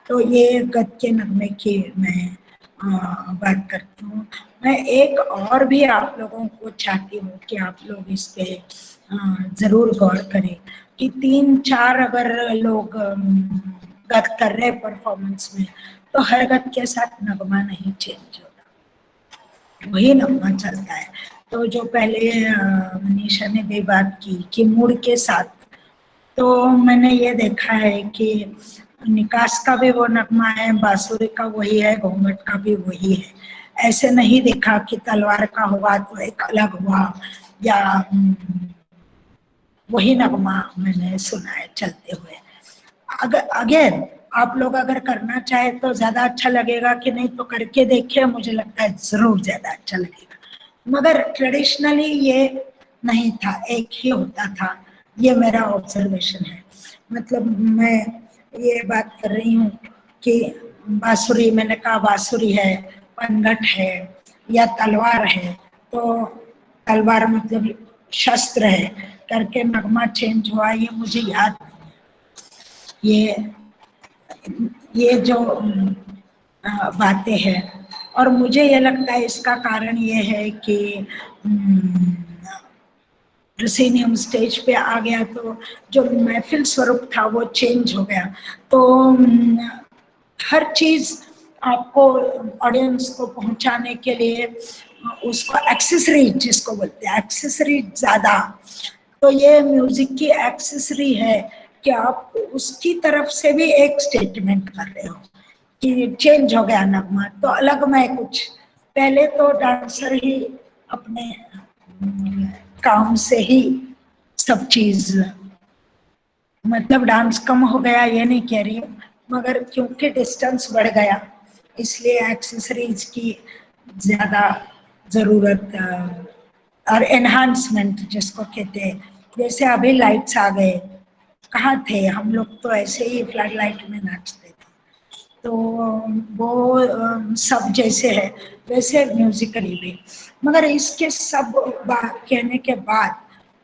तो ये गत के नगमे की मैं बात करती हूँ। मैं एक और भी आप लोगों को चाहती हूँ कि आप लोग इस पे जरूर गौर करें कि 3-4 अगर लोग गत कर रहे परफॉर्मेंस में, तो हर गत के साथ नगमा नहीं चेंज होता, वही नगमा चलता है। तो जो पहले मनीषा ने भी बात की कि मूड के साथ, तो मैंने ये देखा है कि निकास का भी वो नगमा है, बांसुरी का वही है, घूंघट का भी वही है। ऐसे नहीं देखा कि तलवार का हुआ तो एक अलग हुआ, या वही नगमा मैंने सुना है चलते हुए। अगर अगेन आप लोग अगर करना चाहे तो ज्यादा अच्छा लगेगा कि नहीं, तो करके देखिए, मुझे लगता है जरूर ज्यादा अच्छा लगेगा। मगर ट्रेडिशनली ये नहीं था, एक ही होता था, ये मेरा ऑब्जर्वेशन है। मतलब मैं ये बात कर रही हूँ कि बांसुरी, मैंने कहा बांसुरी है, पनघट है या तलवार है, तो तलवार मतलब शस्त्र है करके नगमा चेंज हुआ, ये मुझे याद नहीं है। ये जो बातें हैं, और मुझे ये लगता है इसका कारण ये है कि प्रोसेनियम स्टेज पे आ गया तो जो महफिल स्वरूप था वो चेंज हो गया। तो हर चीज आपको ऑडियंस को पहुंचाने के लिए उसको एक्सेसरीज, जिसको बोलते हैं एक्सेसरीज ज्यादा, तो ये म्यूजिक की एक्सेसरी है कि आप उसकी तरफ से भी एक स्टेटमेंट कर रहे हो कि चेंज हो गया नगमा, तो अलग में कुछ। पहले तो डांसर ही अपने काम से ही सब चीज, मतलब डांस कम हो गया ये नहीं कह रही हूँ, मगर क्योंकि डिस्टेंस बढ़ गया इसलिए एक्सेसरीज की ज्यादा जरूरत और एनहांसमेंट जिसको कहते हैं। जैसे अभी लाइट्स आ गए, कहाँ थे हम लोग, तो ऐसे ही फ्लड लाइट में नाचते थे, तो वो सब जैसे है वैसे म्यूजिकली भी। मगर इसके सब बात कहने के बाद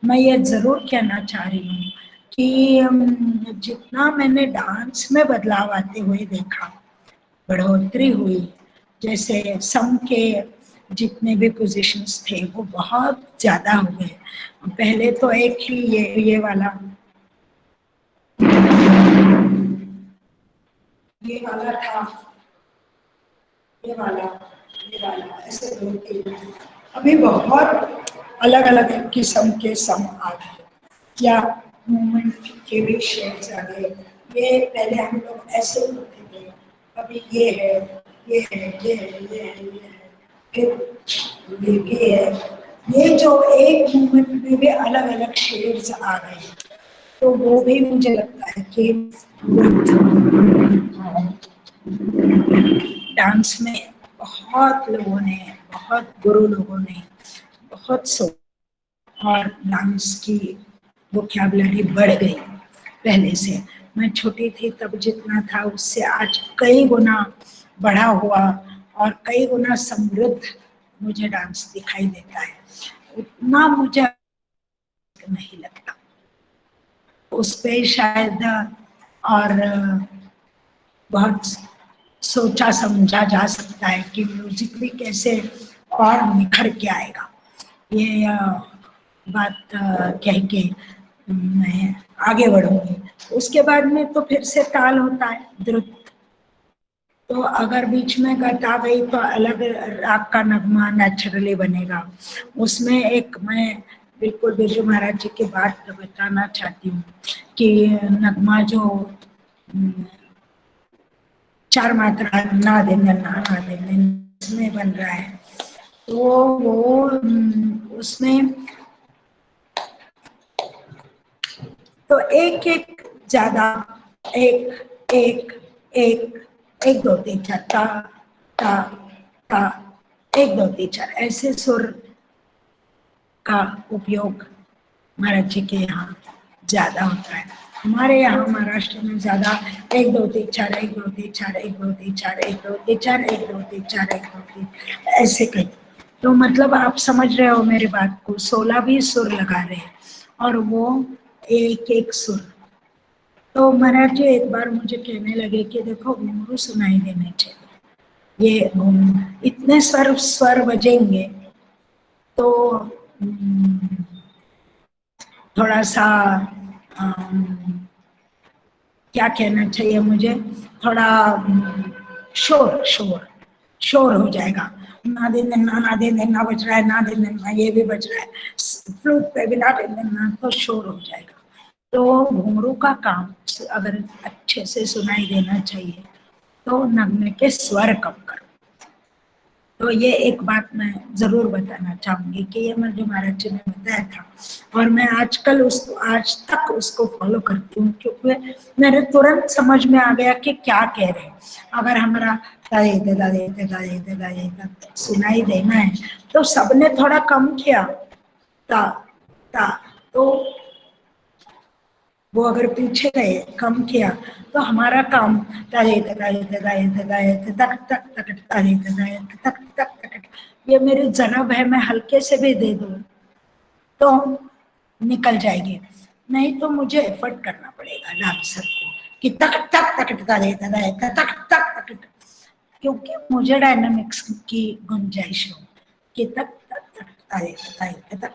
मैं ये जरूर कहना चाह रही हूँ कि जितना मैंने डांस में बदलाव आते हुए देखा, बढ़ोतरी हुई, जैसे सम के जितने भी पोजीशंस थे वो बहुत ज्यादा हुए। पहले तो एक ही ये वाला था, ये वाला ऐसे दो तीन, अभी बहुत अलग अलग किस्म के सम आ गए, या मूवमेंट के भी शेड्स आ गए। ये पहले हम लोग ऐसे होते थे, अभी ये है, ये है, ये है, ये है, ये है, फिर ये है। ये जो एक मूवमेंट में भी अलग अलग शेड्स आ गए, तो वो भी मुझे लगता है कि डांस में बहुत लोगों ने, बहुत गुरु लोगों ने बहुत सो, और डांस की वोकैबुलरी बढ़ गई पहले से। मैं छोटी थी तब जितना था उससे आज कई गुना बढ़ा हुआ और कई गुना समृद्ध मुझे डांस दिखाई देता है। उतना मुझे नहीं लगता, उस पे शायद और बहुत सोचा समझा जा सकता है कि म्यूजिक भी कैसे और निखर के आएगा। ये बात कह के मैं आगे बढ़ूंगी। उसके बाद में तो फिर से ताल होता है द्रुत, तो अगर बीच में गत आ गई तो अलग राग का नगमा नेचुरली बनेगा। उसमें एक मैं बिल्कुल बिरजू महाराज जी की बात बताना चाहती हूँ कि नगमा जो 4 मात्रा ना देने में बन रहा है, तो वो उसमें तो एक एक ज्यादा, एक एक एक एक दो तीन चार, ता ता ता, एक दो तीन चार, ऐसे सुर का उपयोग महाराज जी के यहाँ ज्यादा होता है। हमारे यहाँ महाराष्ट्र में ज्यादा 1 2 3 4, 1 2 3 4, 1 2 3 4, 1 2 3 4, 1 2 3 4, 1 2 3, ऐसे कई। तो मतलब आप समझ रहे हो मेरी बात को, 16 भी सुर लगा रहे हैं और वो एक एक सुर। तो महाराज जी एक बार मुझे कहने लगे कि देखो घुंघरू सुनाई देने चाहिए, ये इतने स्वर स्वर बजेंगे तो थोड़ा सा क्या कहना चाहिए मुझे, थोड़ा शोर शोर शोर हो जाएगा, ना दिन ना बज रहा है, ना दिन ना ये भी बज रहा है, फ्लूट पे भी ना दिन ना, तो शोर हो जाएगा। तो घुंघरू का काम अगर अच्छे से सुनाई देना चाहिए तो नगमे के स्वर कम करो। तो ये एक बात मैं जरूर बताना चाहूंगी कि ये मुझे महाराज जी ने बताया था और मैं आजकल उसको आज तक उसको फॉलो करती हूँ, क्योंकि मेरे तुरंत समझ में आ गया कि क्या कह रहे हैं। अगर हमारा सुनाई देना है तो सबने थोड़ा कम किया ता ता, तो वो अगर पीछे गए कम किया तो हमारा काम ये मेरी जनाब है, मैं हल्के से भी दे दूं तो निकल जाएगी, नहीं तो मुझे एफर्ट करना पड़ेगा डांसर को कि तक तक तक तक तक तक, क्योंकि मुझे डायनामिक्स की गुंजाइश हो कि तक तक तक तक तक तक,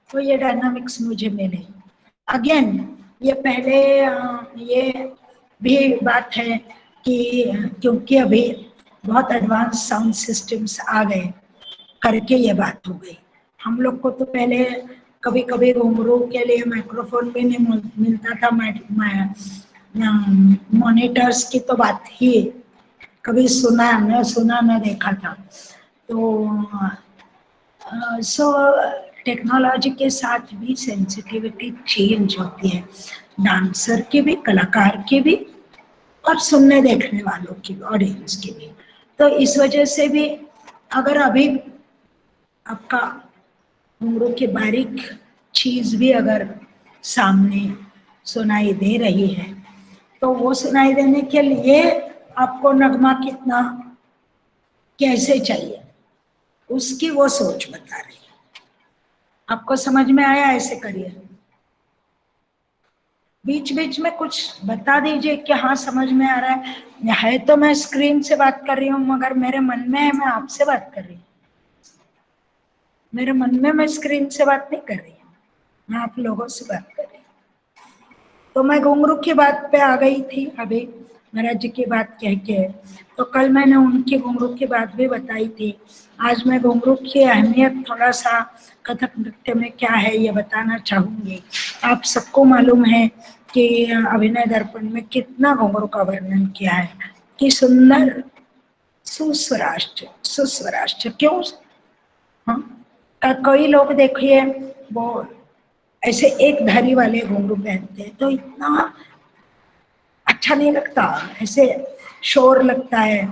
तो ये डायनामिक्स मुझे मिले। अगेन ये पहले ये भी बात है कि क्योंकि अभी बहुत एडवांस साउंड सिस्टम्स आ गए करके ये बात हो गई। हम लोग को तो पहले कभी कभी घुंघरू के लिए माइक्रोफोन भी नहीं मिलता था, मॉनिटर्स की तो बात ही कभी सुना न देखा था। तो सो टेक्नोलॉजी के साथ भी सेंसिटिविटी चेंज होती है, डांसर की भी, कलाकार की भी, और सुनने देखने वालों की, ऑडियंस की भी। तो इस वजह से भी अगर अभी आपका घुंघरू की बारीक चीज भी अगर सामने सुनाई दे रही है तो वो सुनाई देने के लिए आपको नगमा कितना कैसे चाहिए उसकी वो सोच बता रही है। आपको समझ में आया? ऐसे करिए, बीच बीच में कुछ बता दीजिए कि हाँ समझ में आ रहा है तो मैं स्क्रीन से बात कर रही हूँ मगर मेरे मन में है मैं आपसे बात कर रही हूँ, मेरे मन में मैं स्क्रीन से बात नहीं कर रही हूँ, मैं आप लोगों से बात कर रही हूँ। तो मैं घुंघरू की बात पे आ गई थी अभी महाराज जी की बात कह के, तो कल मैंने उनकी घुंघरू की बात भी बताई थी। आज मैं घुंघरू की अहमियत थोड़ा सा कथक नृत्य में क्या है ये बताना चाहूंगी। आप सबको मालूम है कि अभिनय दर्पण में कितना घुंघरू का वर्णन किया है कि सुंदर सुस्वराष्ट्र सुस्वराष्ट्र, क्यों? हाँ, कई लोग देखिए वो ऐसे एक धारी वाले घुंघरू पहनते हैं तो इतना अच्छा नहीं लगता, ऐसे शोर लगता है।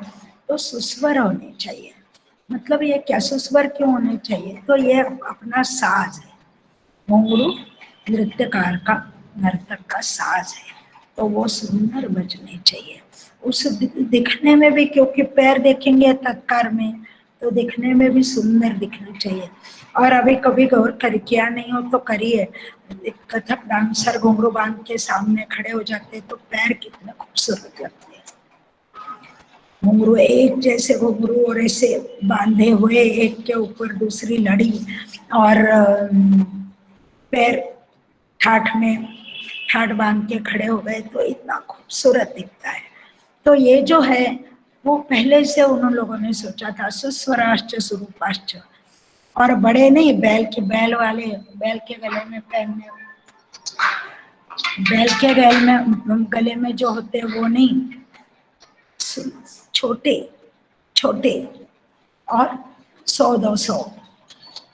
तो सुस्वर होने चाहिए, मतलब ये क्या सुस्वर क्यों होने चाहिए? तो ये अपना साज है, घुंघरू नृत्यकार का, नर्तक का साज है, तो वो सुंदर बजने चाहिए। उस दिखने में भी, क्योंकि पैर देखेंगे तत्कार में तो दिखने में भी सुंदर दिखना चाहिए। और अभी कभी गौर कर किया नहीं हो तो करिए, कथक डांसर घुंघरू बांध के सामने खड़े हो जाते हैं तो पैर कितने खूबसूरत लगते हैं। घुंघरू एक जैसे घुंघरू और ऐसे बांधे हुए एक के ऊपर दूसरी लड़ी और पैर ठाठ बांध के खड़े हो गए तो इतना खूबसूरत दिखता है। तो ये जो है वो पहले से उन लोगों ने सोचा था, सुस्वराश्च स्वरूपाश्च, और बड़े नहीं, बैल वाले बैल के गले में पहनने, बैल के गले में जो होते हैं वो नहीं, छोटे छोटे और 100-200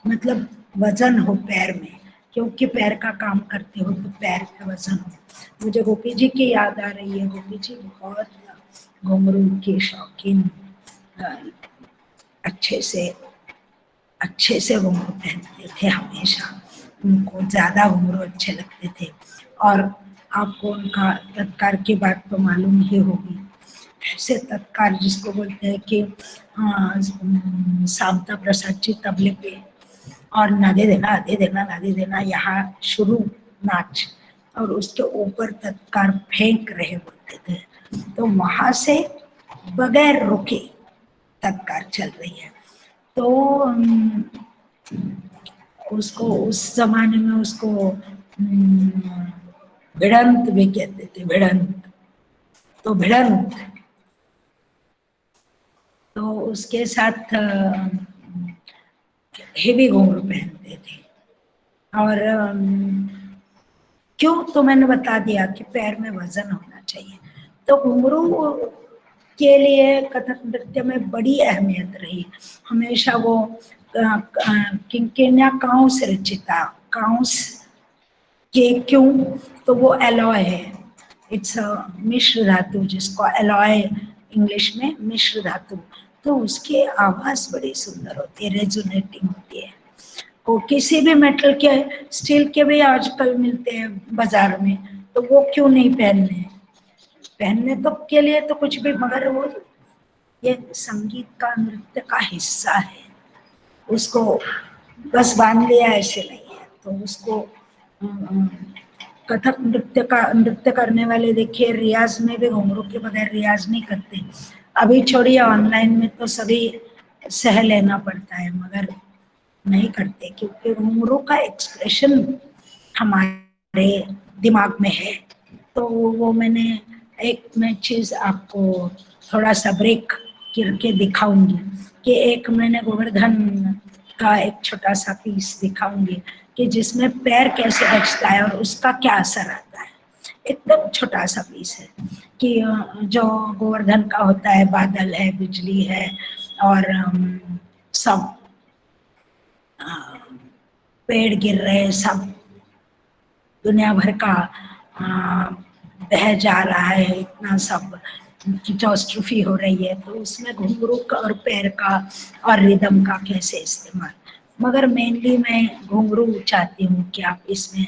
मतलब वजन हो पैर में, क्योंकि पैर का काम करते हो तो पैर का वजन हो। मुझे गोपी जी की याद आ रही है, गोपी जी बहुत घुंघरू के शौकीन, अच्छे से घुंघरू पहनते थे हमेशा, उनको ज्यादा घुंघरू अच्छे लगते थे। और आपको उनका तत्कार की बात तो मालूम ही होगी, ऐसे तत्कार जिसको बोलते हैं कि शांता प्रसाद जी तबले पे और नादे देना आधे देना नादे देना, यहाँ शुरू नाच और उसके ऊपर तत्कार फेंक रहे होते थे। तो वहां से बगैर रुके तत्कार चल रही है। तो उसको उस जमाने में उसको भिड़ंत भी कहते थे, भिड़ंत। तो भिड़ंत, तो उसके साथ हेवी घुंघरू पहनते थे। और क्यों, तो मैंने बता दिया कि पैर में वजन होना चाहिए। तो घुंघरू के लिए कथक नृत्य में बड़ी अहमियत रही। हमेशा वो किंकिण्या कांस रचिता, कांस के क्यों, तो वो एलॉय है, इट्स मिश्र धातु, जिसको एलॉय इंग्लिश में मिश्र धातु। तो उसकी आवाज बड़ी सुंदर होती है, रेजोनेटिंग होती है। को किसी भी मेटल के, स्टील के भी आजकल मिलते हैं बाजार में, तो वो क्यों नहीं पहनने, पहनने तो के लिए तो कुछ भी, मगर वो ये संगीत का, नृत्य का हिस्सा है। उसको बस बांध लिया ऐसे नहीं है। तो उसको कथक नृत्य करने वाले देखिए, रियाज में भी घुंघरू के बगैर रियाज नहीं करते। अभी छोड़िए, ऑनलाइन में तो सभी सह लेना पड़ता है, मगर नहीं करते, क्योंकि घुंघरू का एक्सप्रेशन हमारे दिमाग में है। तो वो मैंने मैं चीज आपको थोड़ा सा ब्रेक करके दिखाऊंगी कि एक मैंने गोवर्धन का एक छोटा सा पीस दिखाऊंगी कि जिसमें पैर कैसे बचता है और उसका क्या असर आता है। एकदम छोटा सा पीस है कि जो गोवर्धन का होता है, बादल है, बिजली है और सब पेड़ गिर रहे, सब दुनिया भर का बह जा रहा है, इतना सब कैटास्ट्रोफी हो रही है। तो उसमें घुंघरू का और पैर का और रिदम का कैसे इस्तेमाल, मगर मेनली मैं घुंघरू चाहती हूँ कि आप इसमें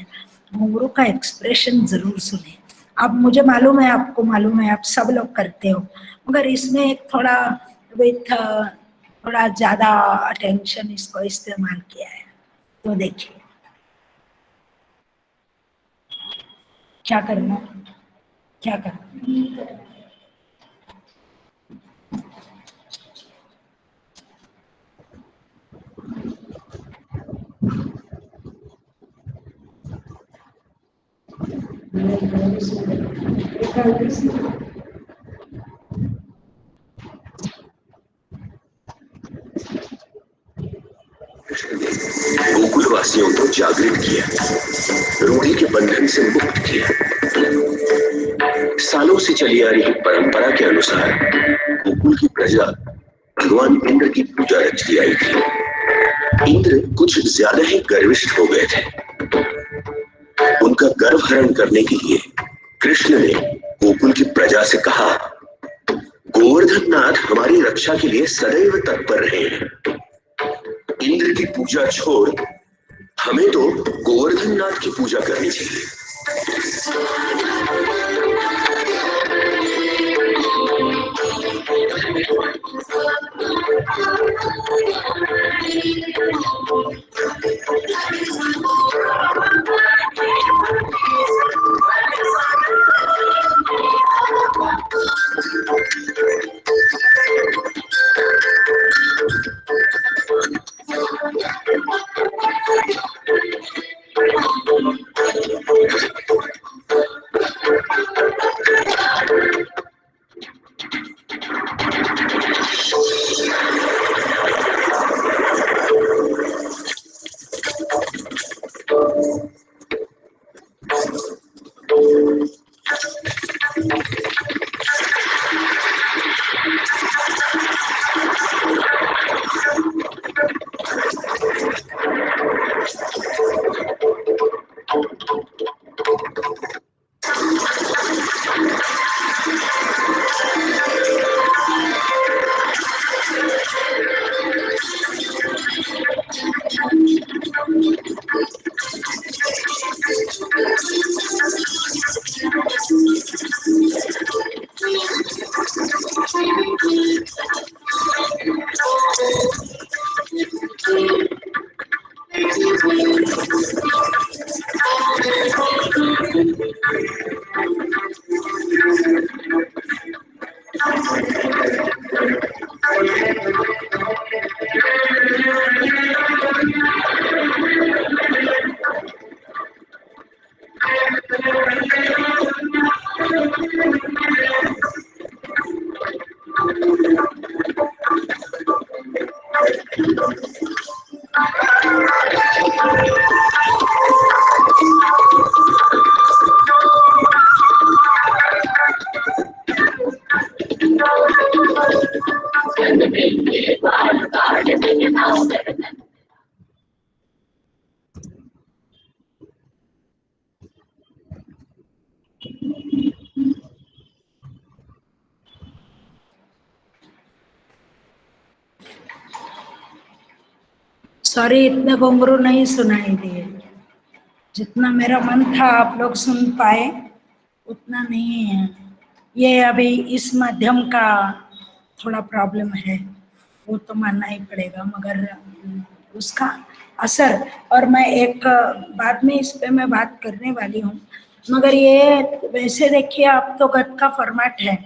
घुंघरू का एक्सप्रेशन जरूर सुने। अब मुझे मालूम है, आपको मालूम है, आप सब लोग करते हो, मगर इसमें एक थोड़ा विथ थोड़ा ज्यादा अटेंशन इसको इस्तेमाल किया है। तो देखिए क्या करना, क्या करना। गोकुलवासियों को जागृत किया, रूढ़ी के बंधन से मुक्त किया। सालों से चली आ रही परंपरा के अनुसार गोकुल की प्रजा भगवान इंद्र की पूजा रचती आई थी। इंद्र कुछ ज्यादा ही गर्विष्ठ हो गए थे। उनका गर्व हरण करने के लिए कृष्ण ने गोकुल की प्रजा से कहा, गोवर्धन नाथ हमारी रक्षा के लिए सदैव तत्पर रहे हैं। इंद्र की पूजा छोड़ हमें तो गोवर्धन नाथ की पूजा करनी चाहिए। सॉरी, इतने घुंघरू नहीं सुनाई दिए। जितना मेरा मन था आप लोग सुन पाए उतना नहीं है। ये अभी इस माध्यम का थोड़ा प्रॉब्लम है, वो तो मानना ही पड़ेगा, मगर उसका असर। और मैं एक बाद में इस पे मैं बात करने वाली हूँ, मगर ये वैसे देखिए आप तो गत का फॉर्मेट है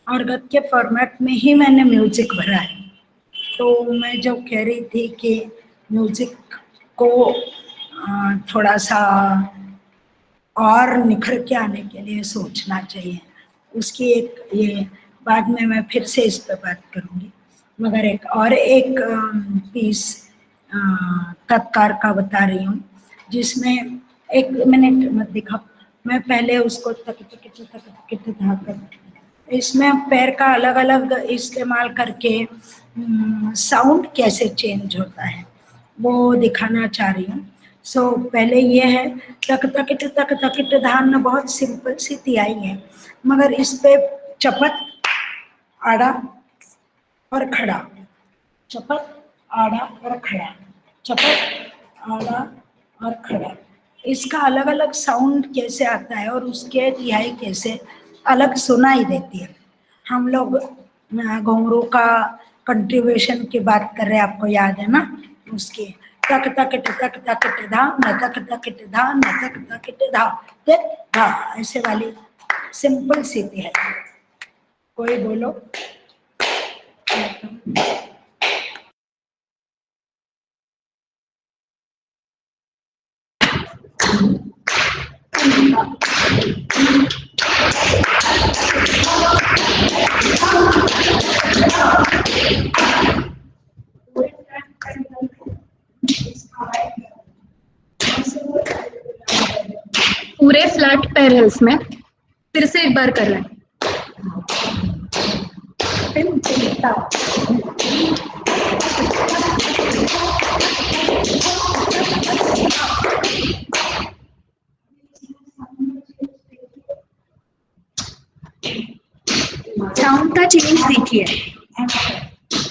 और गत के फॉर्मेट में ही मैंने म्यूजिक भरा है। तो मैं जो कह रही थी कि म्यूजिक को थोड़ा सा और निखर के आने के लिए सोचना चाहिए, उसकी एक ये बाद में मैं फिर से इस पर बात करूँगी। मगर एक पीस तत्कार का बता रही हूँ, जिसमें 1 मिनट मत दिखाओ, मैं पहले उसको इसमें पैर का अलग अलग इस्तेमाल करके साउंड कैसे चेंज होता है वो दिखाना चाह रही हूँ। सो पहले ये है तक तकिट तक तकिट धान, बहुत सिंपल सी तिहाई है, मगर इस पे चपत, आड़ा और खड़ा, चपत, आड़ा और खड़ा, चपत, आड़ा और खड़ा, इसका अलग अलग साउंड कैसे आता है और उसके तिहाई कैसे अलग सुनाई देती है। हम लोग घुंघरू का कंट्रीब्यूशन की बात कर रहे हैं, आपको याद है ना, उसके तक तकिट तक तकिट धा, न तक तकिट धा, न तक तकिट धा, ते धा, ऐसे वाली सिंपल सी है। कोई बोलो। पूरे फ्लैट पैर है इसमें, फिर से एक बार कर रहे हैं। साउंड का चेंज देखिए।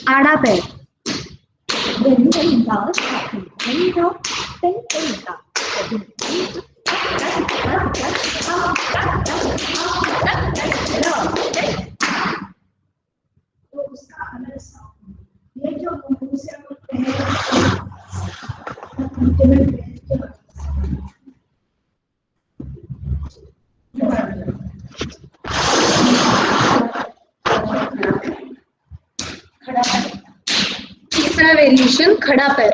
आड़ा पैर, तीसरा वेरिएशन खड़ा पैर।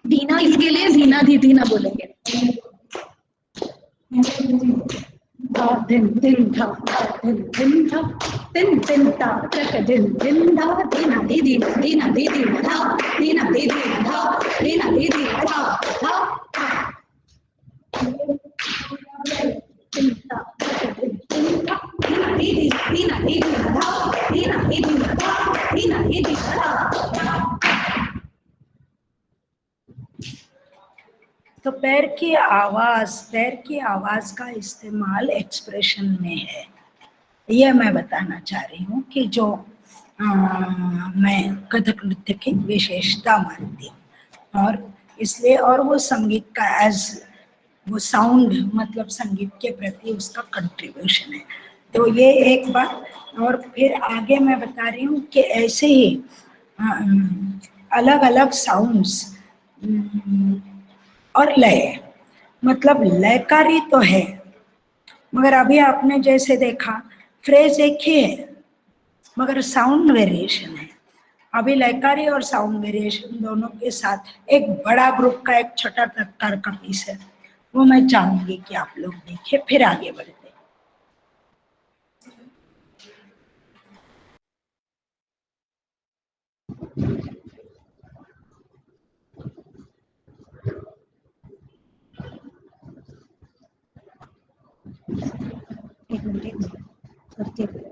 दीना, इसके लिए दीना दीदी ना बोलेंगे। दिन दिन था, दिन दिन था, दिन दिन था, दिन दिन था, दीना दीदी, दीना दीदी था, दीना दीदी था, दीना दीदी था, तो पैर की आवाज का इस्तेमाल एक्सप्रेशन में है, यह मैं बताना चाह रही हूँ कि जो मैं कथक नृत्य की विशेषता मानती हूँ, और इसलिए और वो संगीत का वो साउंड मतलब संगीत के प्रति उसका कंट्रीब्यूशन है। तो ये एक बात। और फिर आगे मैं बता रही हूँ कि ऐसे ही अलग अलग साउंड्स और लय, मतलब लयकारी तो है, मगर अभी आपने जैसे देखा फ्रेज एक ही है मगर साउंड वेरिएशन है। अभी लयकारी और साउंड वेरिएशन दोनों के साथ एक बड़ा ग्रुप का एक छोटा तत्कार का पीस है, वो मैं चाहूंगी कि आप लोग देखें, फिर आगे बढ़ते। एक मिनट करते हैं।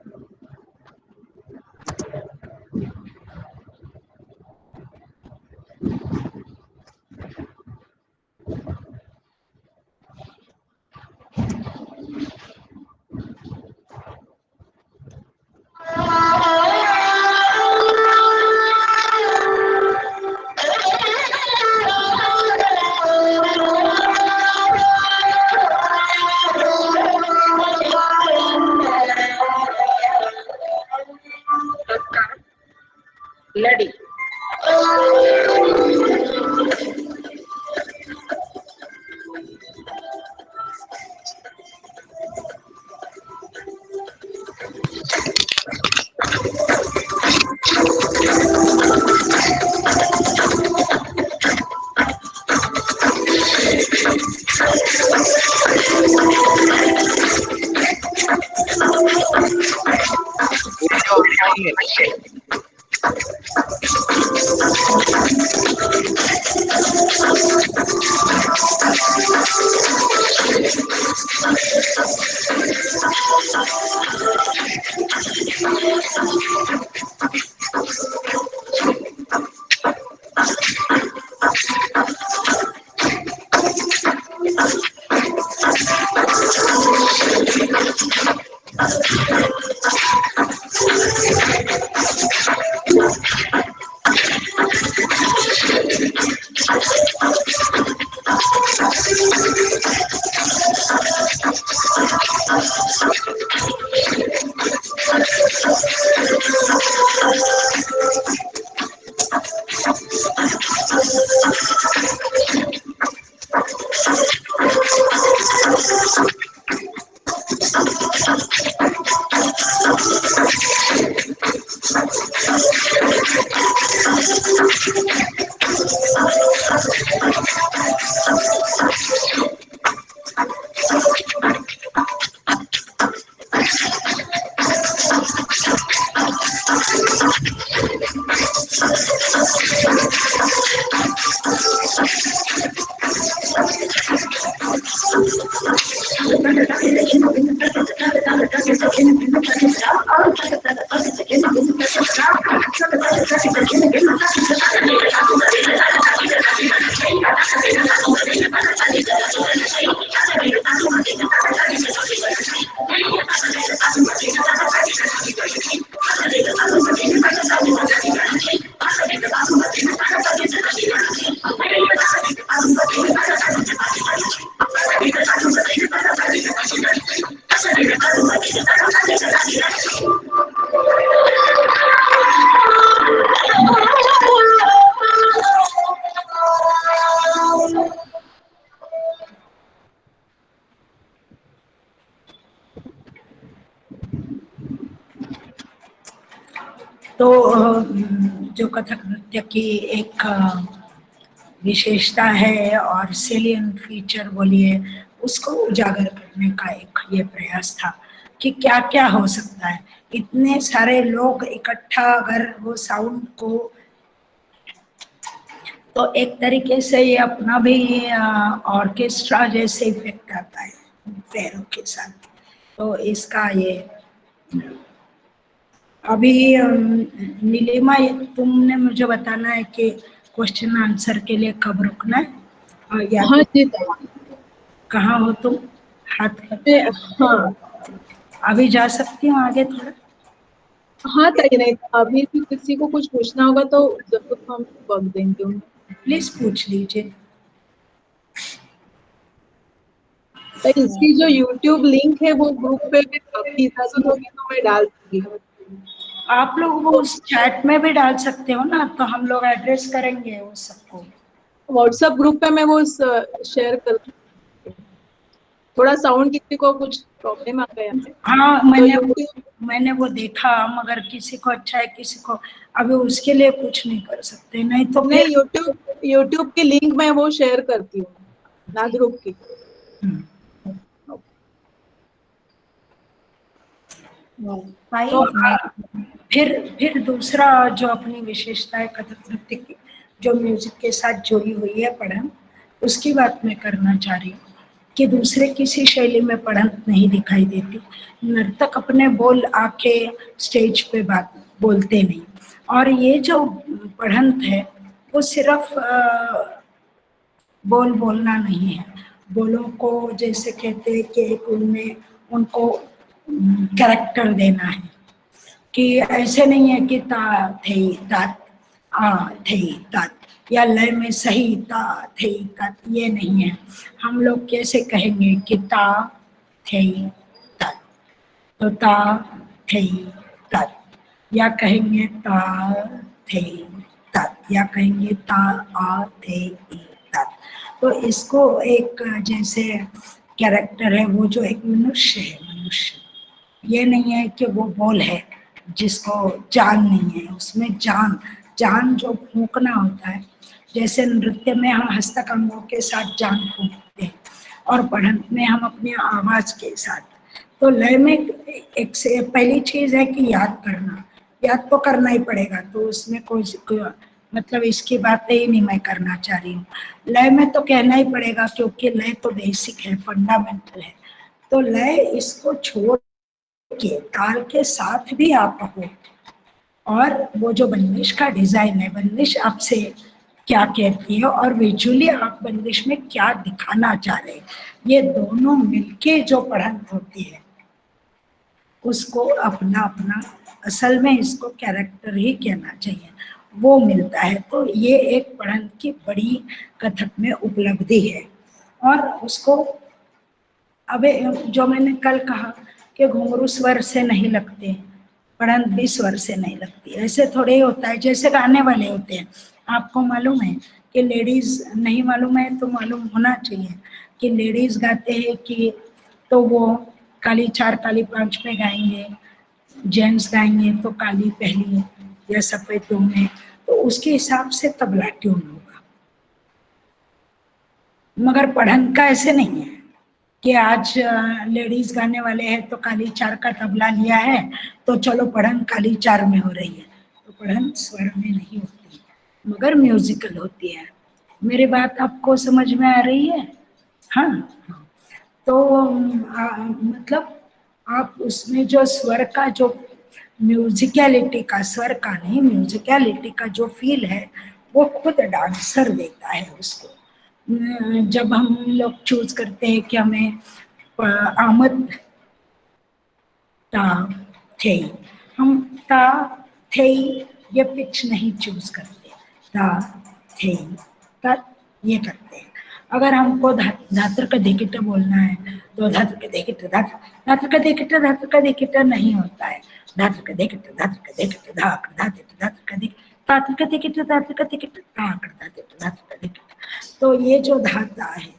लड़ी। तो जो कथक नृत्य की एक विशेषता है और सेलिएंट फीचर बोलिए, उसको उजागर करने का एक ये प्रयास था कि क्या क्या हो सकता है। इतने सारे लोग इकट्ठा अगर वो साउंड को, तो एक तरीके से ये अपना भी ऑर्केस्ट्रा जैसे इफेक्ट आता है पैरों के साथ। तो इसका ये अभी नीलिमा, तुमने मुझे बताना है कि क्वेश्चन आंसर के लिए कब रुकना है। या हाँ जी, कहाँ हो तुम? हाथ करते। हाँ अभी जा सकती हूँ आगे थोड़ा? हाँ ताई, नहीं अभी भी किसी को कुछ पूछना होगा तो जरूर हम वक्त देंगे उन्हें। प्लीज पूछ लीजिए। तो इसकी जो YouTube लिंक है वो ग्रुप पे आपकी इजाजत होगी तो मैं डाल दूंगी। आप लोग वो उस चैट में भी डाल सकते हो ना, तो हम लोग एड्रेस करेंगे वो सबको। व्हाट्सएप ग्रुप पे मैं वो शेयर कर दूंगी। थोड़ा साउंड किसी को कुछ प्रॉब्लम आ गया है। हाँ, तो मैंने वो देखा, मगर किसी को अच्छा है किसी को, अभी it लिए कुछ नहीं कर सकते। नहीं तो मैं YouTube की लिंक मैं वो शेयर करती हूँ ना ग्रुप की। तो फिर दूसरा जो अपनी विशेषता है कथक नृत्य की, जो म्यूजिक के साथ जुड़ी हुई है पढ़न, उसकी बात मैं करना चाह रही हूँ कि दूसरे किसी शैली में पढ़न नहीं दिखाई देती। नर्तक अपने बोल आके स्टेज पे बात बोलते नहीं, और ये जो पढ़ंत है वो सिर्फ बोलना नहीं है। बोलों को जैसे कहते हैं कि एक उनमें उनको कैरेक्टर देना है, कि ऐसे नहीं है कि ता थे तात आ थे तात, या लय में सही ता थे तात, ये नहीं है। हम लोग कैसे कहेंगे कि ता थे तात, तो ता थे तात, या कहेंगे ता थे तत्, या कहेंगे ता आ थे ई तत्। तो इसको एक जैसे कैरेक्टर है, वो जो एक मनुष्य है, मनुष्य ये नहीं है कि वो बोल है जिसको जान नहीं है, उसमें जान, जान जो फूंकना होता है, जैसे नृत्य में हम हस्तक अंगों के साथ जान फूंकते हैं और पढ़न में हम अपनी आवाज के साथ। तो लय में एक से पहली चीज है कि याद करना, याद तो करना ही पड़ेगा, तो उसमें कोई मतलब इसकी बातें ही नहीं मैं करना चाह रही हूँ। लय में तो कहना ही पड़ेगा क्योंकि लय तो बेसिक है, फंडामेंटल है। तो लय इसको छोड़ के ताल के साथ भी आप हो, और वो जो बंदिश का डिजाइन है, बंदिश आपसे क्या कहती है और विजुअली आप बंदिश में क्या दिखाना चाह रहे हैं, ये दोनों मिलके जो पढ़ंत होती है उसको अपना अपना, असल में इसको कैरेक्टर ही कहना चाहिए, वो मिलता है। तो ये एक पढ़ंत की बड़ी कथक में उपलब्धि है। और उसको अब जो मैंने कल कहा कि घुंघरू स्वर से नहीं लगते, पढ़ंत भी स्वर से नहीं लगती, ऐसे थोड़े ही होता है जैसे गाने वाले होते हैं। आपको मालूम है कि लेडीज, नहीं मालूम है तो मालूम होना चाहिए कि लेडीज गाते हैं कि तो वो काली 4 काली 5 पे गाएंगे, जेंट्स गाएंगे तो काली पहली या सफेद में, तो उसके हिसाब से तबला ट्यून होगा। मगर पढ़ंत का ऐसे नहीं है कि आज लेडीज गाने वाले हैं तो काली 4 का तबला लिया है तो चलो पढ़ंत काली 4 में हो रही है। तो पढ़ंत स्वर में नहीं होती है मगर म्यूजिकल होती है। मेरी बात आपको समझ में आ रही है? हाँ। तो मतलब आप उसमें जो स्वर का जो म्यूजिकलिटी का, स्वर का नहीं, म्यूजिकलिटी का जो फील है वो खुद डांसर देता है उसको। जब हम लोग चूज करते हैं कि हमें आमद ता थे, हम ता थे ये पिच नहीं चूज करते, ता थे तत् ये करते हैं। अगर हमको धात्र का दिकिट बोलना है तो धात्र का दिकिट, धात्र का दिकिट, धात्र का दिकिट नहीं होता है, धात्र का दिकिट, धात्र का दिकिट, धाक धात्र का दिकिट, धात्र का दिकिट, धात्र का दिकिट, धाक धात्र का दिकिट। तो ये जो धाता है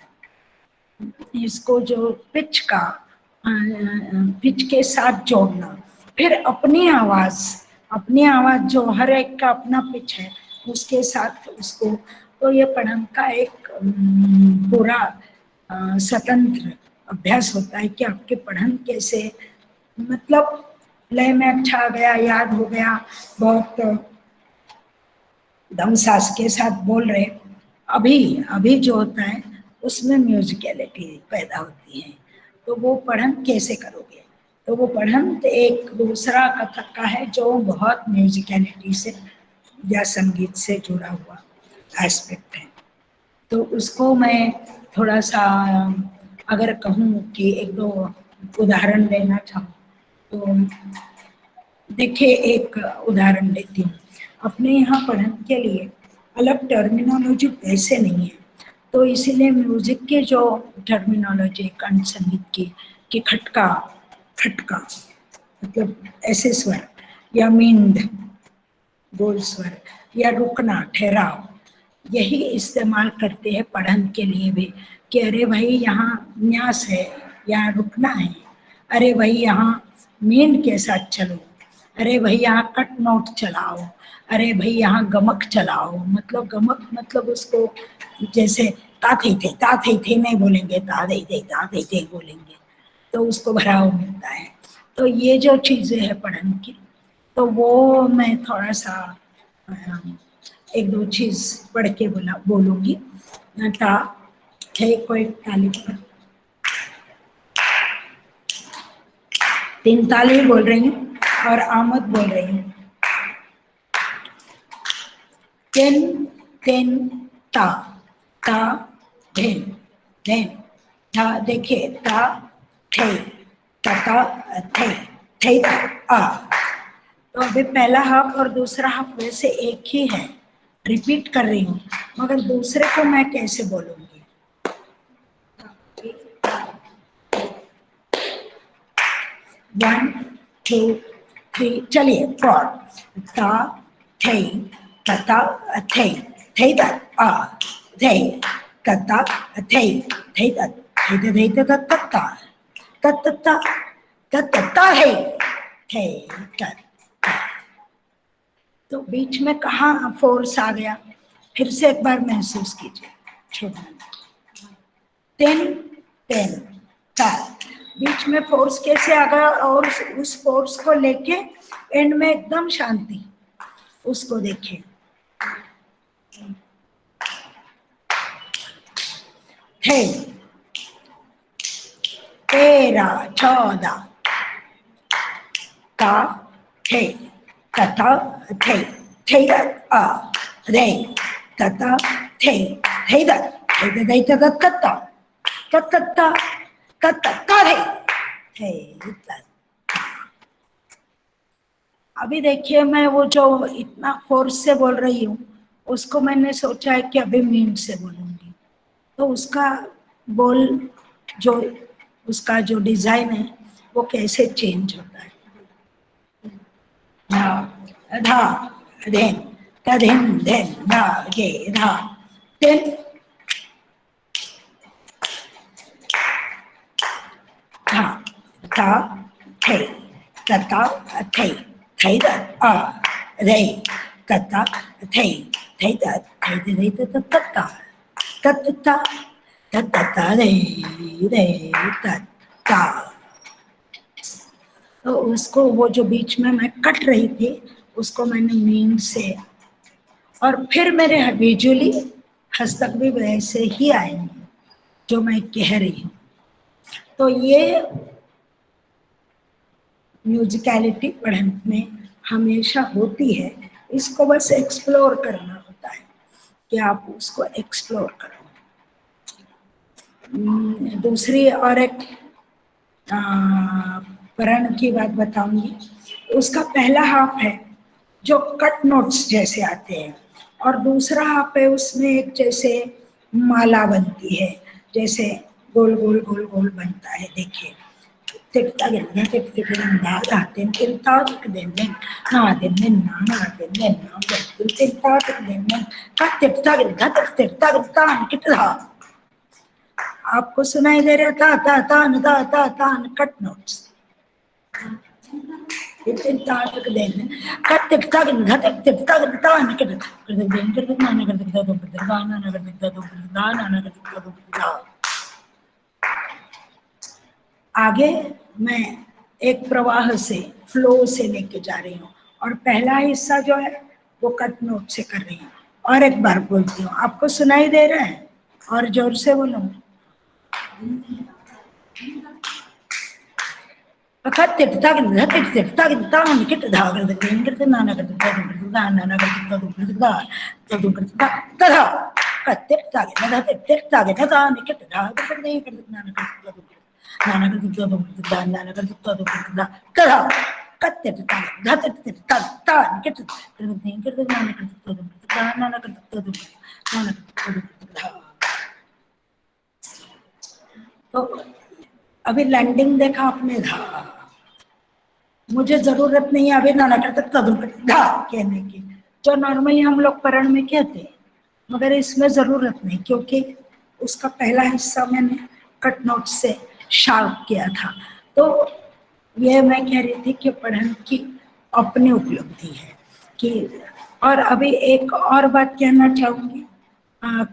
इसको जो पिच का, पिच के साथ जोड़ना, फिर अपनी आवाज जो हर एक का अपना पिच है उसके साथ उसको, तो ये पढ़ंत का एक पूरा स्वतंत्र अभ्यास होता है कि आपके पढ़ंत कैसे, मतलब लय में अच्छा आ गया, याद हो गया, बहुत दम सांस के साथ बोल रहे, अभी जो होता है उसमें म्यूजिकलिटी पैदा होती है। तो वो पढ़ंत कैसे करोगे? तो वो पढ़ंत एक दूसरा कथक का है जो बहुत म्यूजिकलिटी से या संगीत से जुड़ा हुआ एस्पेक्ट है। तो उसको मैं थोड़ा सा अगर कहूँ कि 1-2 उदाहरण देना चाहूँ तो देखिए, एक उदाहरण देती हूँ। अपने यहाँ पढ़ंत के लिए अलग टर्मिनोलॉजी वैसे नहीं है, तो इसीलिए म्यूजिक के जो टर्मिनोलॉजी कंठ संगीत की खटका मतलब ऐसे स्वर या मींद गोल स्वर या रुकना ठहराव, यही इस्तेमाल करते हैं पढ़ंत के लिए भी कि अरे भाई यहाँ न्यास है, यहाँ रुकना है, अरे भाई यहाँ मींद के साथ चलो, अरे भाई यहाँ कट नोट चलाओ, अरे भाई यहाँ गमक चलाओ। मतलब गमक मतलब उसको जैसे ताथे थे नहीं बोलेंगे, ताथे थे बोलेंगे, तो उसको भराव मिलता है। तो ये जो चीजें है पढ़ंत की, तो वो मैं थोड़ा सा 1-2 चीज पढ़ के बोलूंगी। ता थे कोई ताली पर 3 ताली बोल रही हूँ और आमद बोल रही हूँ। तिन ता धिन ता, देखिए ता थे ता थे आ। तो अभी पहला हाफ और दूसरा हाफ वैसे एक ही है, रिपीट कर रही हूँ, मगर दूसरे को मैं कैसे बोलूंगी? 1 2 3 चलिए 4 ता थे तता थे थे तत आ थे तता थे थे तत थे थे तत तत्ता तत्ता तत्ता है थे तत। तो बीच में कहाँ फोर्स आ गया, फिर से एक बार महसूस कीजिए। छोड़ना, तेन तेन ता, बीच में फोर्स कैसे आ गया, और उस फोर्स को लेके एंड में एकदम शांति, उसको देखिए। थे 13 14 ता थे तथा थे थे आ रे तथा थे थे थे थे तत्ता तत्ता तत्ता रे थे। अभी देखिए, मैं वो जो इतना फोर्स से बोल रही हूँ उसको मैंने सोचा है कि अभी मीन से बोलूंगी, तो उसका बोल जो उसका जो डिजाइन है वो कैसे चेंज होता है। धा धा धेन तधेन धेन धा गे धा तेन धा ता थे तता थे थे तत आ रे तता थे थे तत थे थे तत्ता तत्ता तत्ता रे रे तत्ता। तो उसको वो जो बीच में मैं कट रही थी उसको मैंने मीन से, और फिर मेरे विजुअली हस्तक भी वैसे ही आएंगे जो मैं कह रही हूँ। तो ये म्यूजिकलिटी पढ़ने में हमेशा होती है, इसको बस एक्सप्लोर करना होता है कि आप उसको एक्सप्लोर करो। दूसरी और एक परण की बात बताऊंगी। उसका पहला हाफ है जो कट नोट्स जैसे आते हैं, और दूसरा हाफ है उसमें एक जैसे माला बनती है, जैसे गोल गोल गोल गोल बनता है। देखिए, आपको सुनाई दे रहा था ता तान ता ता तान कट नोट्स। आगे मैं एक प्रवाह से, फ्लो से लेके जा रही हूँ, और पहला हिस्सा जो है वो कट नोट से कर रही हूँ। और एक बार बोलती हूँ, आपको सुनाई दे रहा है? और जोर से बोलो। तो अभी लैंडिंग देखा आपने, धा, मुझे जरूरत नहीं है अभी नाना धा कहने की, जो नॉर्मली हम लोग परण में कहते हैं, मगर इसमें जरूरत नहीं, क्योंकि उसका पहला हिस्सा मैंने कट नोट से शार्प किया था। तो ये मैं कह रही थी कि पढ़न की अपनी उपलब्धि है कि। और अभी एक और बात कहना चाहूंगी,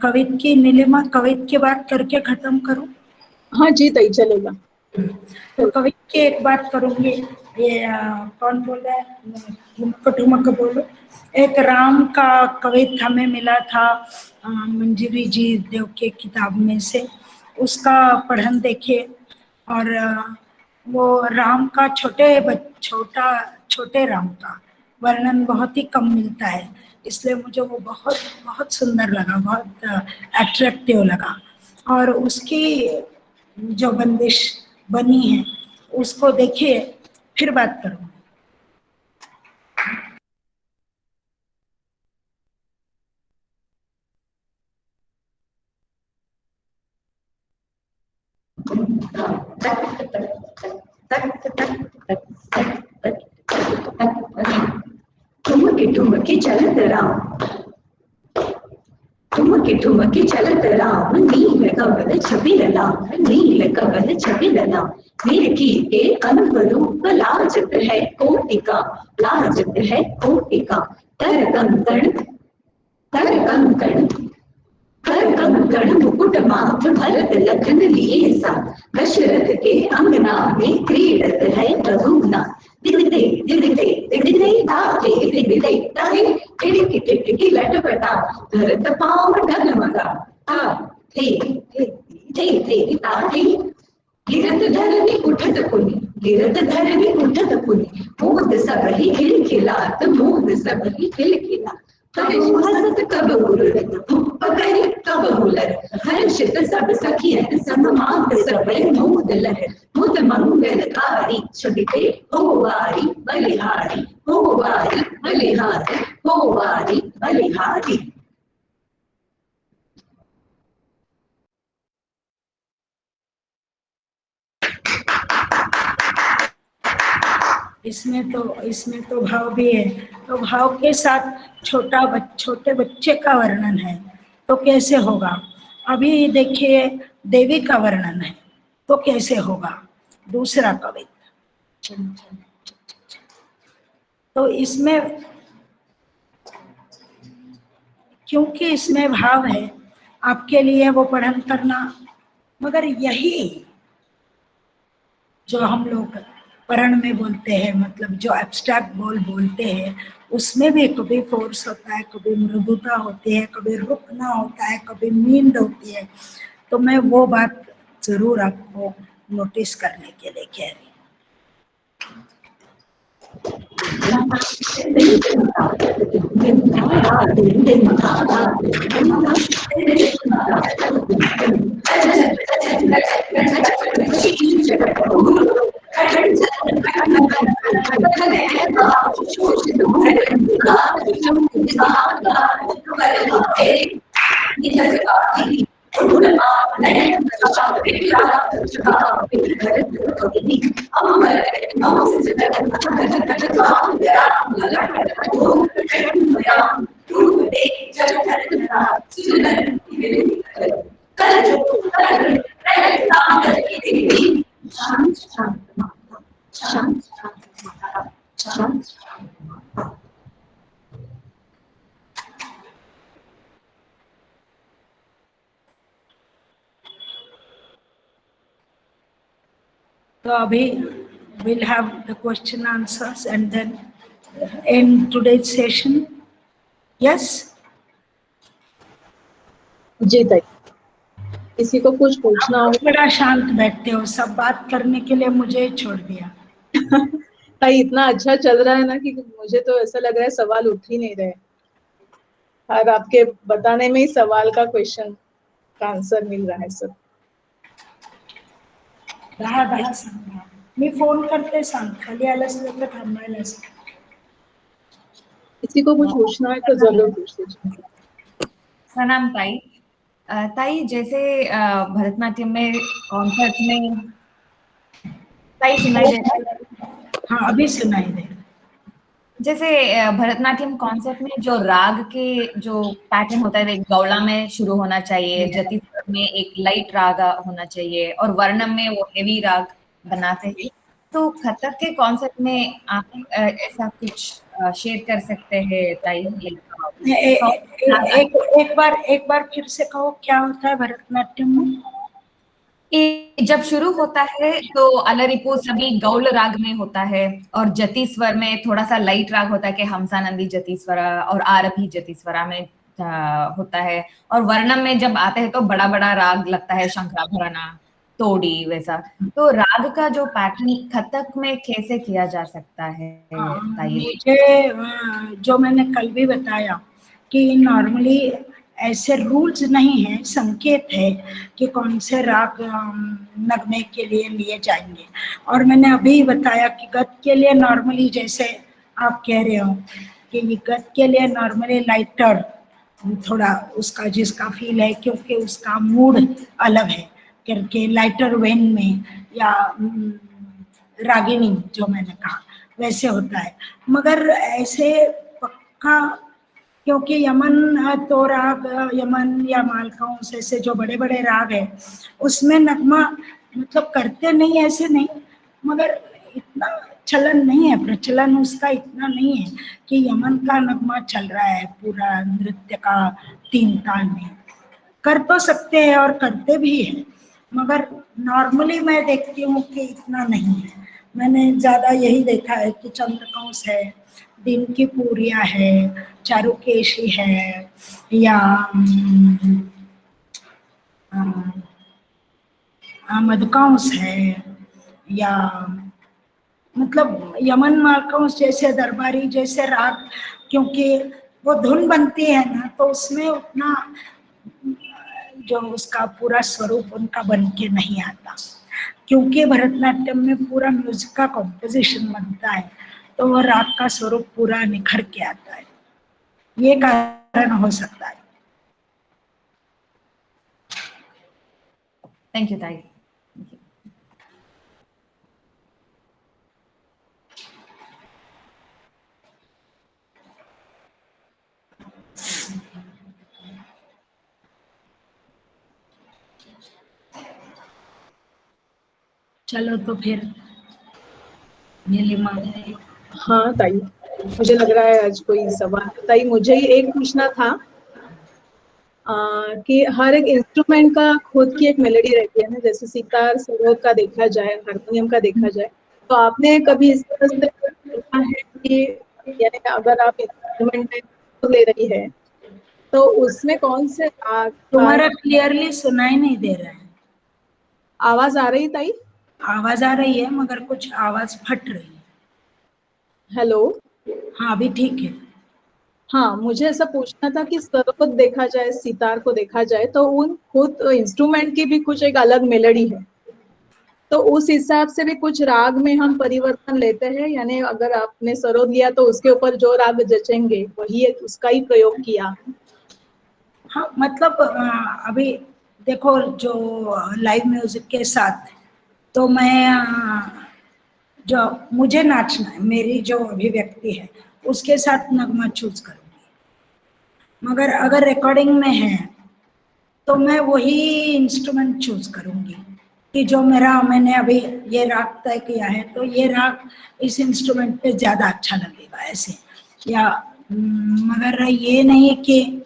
कवित की, नीलिमा कवित की बात करके खत्म करूं? हाँ जी ताई, चलेगा। तो कवित की एक बात करूंगी। ये कौन बोल रहा है? ठुमक बोलो। एक राम का कवित हमें मिला था मंजरी जी देव के किताब में से, उसका पढ़न देखिए। और वो राम का छोटे राम का वर्णन बहुत ही कम मिलता है, इसलिए मुझे वो बहुत बहुत सुंदर लगा, बहुत अट्रैक्टिव लगा। और उसकी जो बंदिश बनी है उसको देखिए, फिर बात करूंगी। ठुमक ठुमके चलत राम, ठुमके ठुमके चलत राम, नील कमल छबिल लाल, नील कमल छबिल लाल। निरखी के अनुरूप लाजत है कोटिका, लाजत है कोटिका। तर कंकण, तर कंकण, कर कंकण मुकुट माथ भरत लखन लिए साथ, दशरथ के अंगना में क्रीडत है रघुनाथ। दिगदे दिगदे दिगदे तारे, दिगदे तारे, टिड़की टिड़की लटपटा, धरत पाँव डगमगा। ता थे थे थे थे तारे, गिरत धरनी उठत पुनि, गिरत धरनी उठत पुनि। मोद सब ही खिलखिलात, मोद सब ही खिलखिलात। कबहु हसत कबहु रुदत, धूप करि कबहु लहत। हर्षित सब सखियन संग मात सब मोद लहत। मुद मंगलकारी छुटिते होवारी बलिहारी, होवारी बलिहारी, होवारी बलिहारी। इसमें तो भाव भी है, तो भाव के साथ छोटे बच्चे का वर्णन है, तो कैसे होगा। अभी देखिए देवी का वर्णन है, तो कैसे होगा। दूसरा कविता, तो इसमें क्योंकि इसमें भाव है, आपके लिए वो पठन करना, मगर यही जो हम लोग परण में बोलते हैं, मतलब जो एब्स्ट्रैक्ट बोलते हैं, उसमें भी कभी फोर्स होता है, कभी मृदुता होती है, कभी रुकना होता है, कभी नींद होती है। तो मैं वो बात जरूर आपको नोटिस करने के लिए कह रही हूँ। So abhi we'll have the question answers and then end today's session. Yes? जी ताई, किसी को कुछ पूछना हो? बड़ा शांत बैठते हो, सब बात करने के लिए मुझे छोड़ दिया। ताई इतना अच्छा चल रहा है ना कि मुझे तो ऐसा लग रहा है सवाल उठ ही नहीं रहे, और आपके बताने में ही सवाल का क्वेश्चन का आंसर मिल रहा है सब। दहा सांगा, मी फोन करते सांग, खाली आलंस तर थांबायला सांग। किसी को कुछ पूछना है तो जरूर पूछ लीजिए। प्रणाम ताई। ताई जैसे भरतनाट्यम में कॉन्सर्ट में, ताई सुनाई दे रहा है? हाँ अभी सुनाई दे। जैसे भरतनाट्यम कॉन्सर्ट में जो राग के जो पैटर्न होता है, एक गौला में शुरू होना चाहिए, जति में एक लाइट राग होना चाहिए, और वर्णम में वो हेवी राग बनाते हैं। तो कथक के कॉन्सर्ट में आप ऐसा कुछ शेयर कर सकते हैं ताई? एक बार फिर से कहो, क्या होता है भरतनाट्यम में? जब शुरू होता है तो अलरिपु सभी गौल राग में होता है, और जति स्वर में थोड़ा सा लाइट राग होता है कि हमसानंदी जति स्वर और आरभी जति स्वरा में होता है, और वर्णम में जब आते हैं तो बड़ा बड़ा राग लगता है, शंकराभरणा, तोड़ी, वैसा। तो राग का जो पैटर्न कथक में कैसे किया जा सकता है? मुझे जो मैंने कल भी बताया कि नॉर्मली ऐसे रूल्स नहीं है, संकेत है कि कौन से राग नगमे के लिए लिए जाएंगे। और मैंने अभी बताया कि गत के लिए नॉर्मली, जैसे आप कह रहे हो कि ये गत के लिए नॉर्मली लाइटर थोड़ा उसका जिसका फील है, क्योंकि उसका मूड अलग है करके लाइटर वेन में, या रागिनी जो मैंने कहा वैसे होता है। मगर ऐसे हाँ, क्योंकि यमन तो राग, यमन या मालकांस ऐसे जो बड़े बड़े राग है उसमें नगमा मतलब करते नहीं, ऐसे नहीं, मगर इतना चलन नहीं है, प्रचलन उसका इतना नहीं है कि यमन का नगमा चल रहा है पूरा नृत्य का 3 ताल में। कर तो सकते हैं और करते भी हैं, मगर नॉर्मली मैं देखती हूँ कि इतना नहीं है। मैंने ज्यादा यही देखा है कि चंद्रकांस है, दिन की पूरिया है, चारुकेशी है, या मधुकांस है, या मतलब यमन मालकांस जैसे दरबारी जैसे राग, क्योंकि वो धुन बनती है ना, तो उसमें उतना जो उसका पूरा स्वरूप उनका बन के नहीं आता, क्योंकि भरतनाट्यम में पूरा म्यूजिक का कॉम्पोजिशन बनता है, तो वो राग का स्वरूप पूरा निखर के आता है, ये कारण हो सकता है। थैंक यू ताई। चलो तो फिर नीलिमा। हाँ ताई, मुझे लग रहा है आज कोई सवाल। ताई मुझे ही एक पूछना था कि हर एक इंस्ट्रूमेंट का खुद की एक मेलोडी रहती है ना, जैसे सितार सरोद का देखा जाए, हारमोनियम का देखा जाए, तो आपने कभी इस तरह से देखा है कि यानी अगर आप इंस्ट्रूमेंट में ले रही है तो उसमें कौन से राग? तुम्हारा क्लियरली सुनाई नहीं दे रहा है। आवाज आ रही ताई? आवाज आ रही है मगर कुछ आवाज फट रही है। हेलो, हाँ अभी ठीक है। हाँ, मुझे ऐसा पूछना था कि सरोद देखा जाए, सितार को देखा जाए, तो उन खुद इंस्ट्रूमेंट की भी कुछ एक अलग मेलोडी है, तो उस हिसाब से भी कुछ राग में हम परिवर्तन लेते हैं, यानी अगर आपने सरोद लिया तो उसके ऊपर जो राग जचेंगे वही उसका ही प्रयोग किया। हाँ मतलब अभी देखो, जो लाइव म्यूजिक के साथ तो मैं जो मुझे नाचना है, मेरी जो अभिव्यक्ति है उसके साथ नगमा चूज करूंगी, मगर अगर रिकॉर्डिंग में है तो मैं वही इंस्ट्रूमेंट चूज करूंगी कि जो मैंने अभी ये राग तय किया है, तो ये राग इस इंस्ट्रूमेंट पे ज्यादा अच्छा लगेगा ऐसे, या मगर ये नहीं कि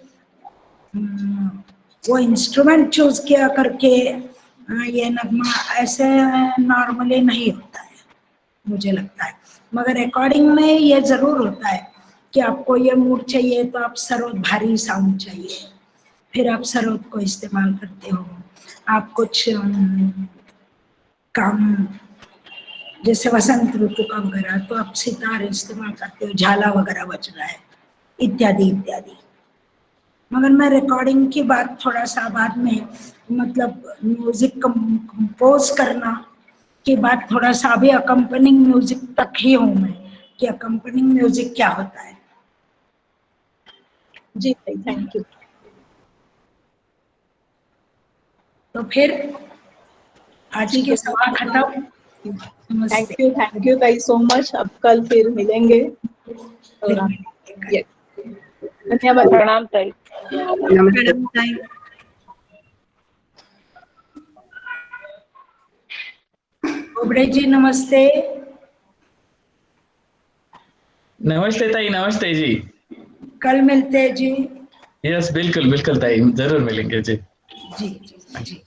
वो इंस्ट्रूमेंट चूज किया करके ये नगमा, ऐसे नॉर्मली नहीं होता है मुझे लगता है। मगर रिकॉर्डिंग में ये जरूर होता है कि आपको ये मूड चाहिए तो आप सरोद भारी साउंड चाहिए, फिर आप सरोद को इस्तेमाल करते हो। आप कुछ काम जैसे वसंत ऋतु का वगैरह तो आप सितार इस्तेमाल करते हो, झाला वगैरह बज रहा है, इत्यादि इत्यादि। मगर मैं रिकॉर्डिंग की बात थोड़ा सा बाद में, मतलब म्यूजिक कंपोज करना की बात थोड़ा सा अभी अकम्पनिंग म्यूजिक तक ही हूँ मैं, कि अकम्पनिंग म्यूजिक क्या होता है। जी थैंक यू। तो फिर आज के सवाल खत्म। थैंक यू ताई सो मच। अब कल फिर मिलेंगे। धन्यवाद। प्रणाम ताई। प्रणाम ताई। बोबड़े जी नमस्ते। नमस्ते ताई, नमस्ते जी। कल मिलते हैं जी। यस बिल्कुल बिल्कुल ताई, जरूर मिलेंगे जी। जी जी जी।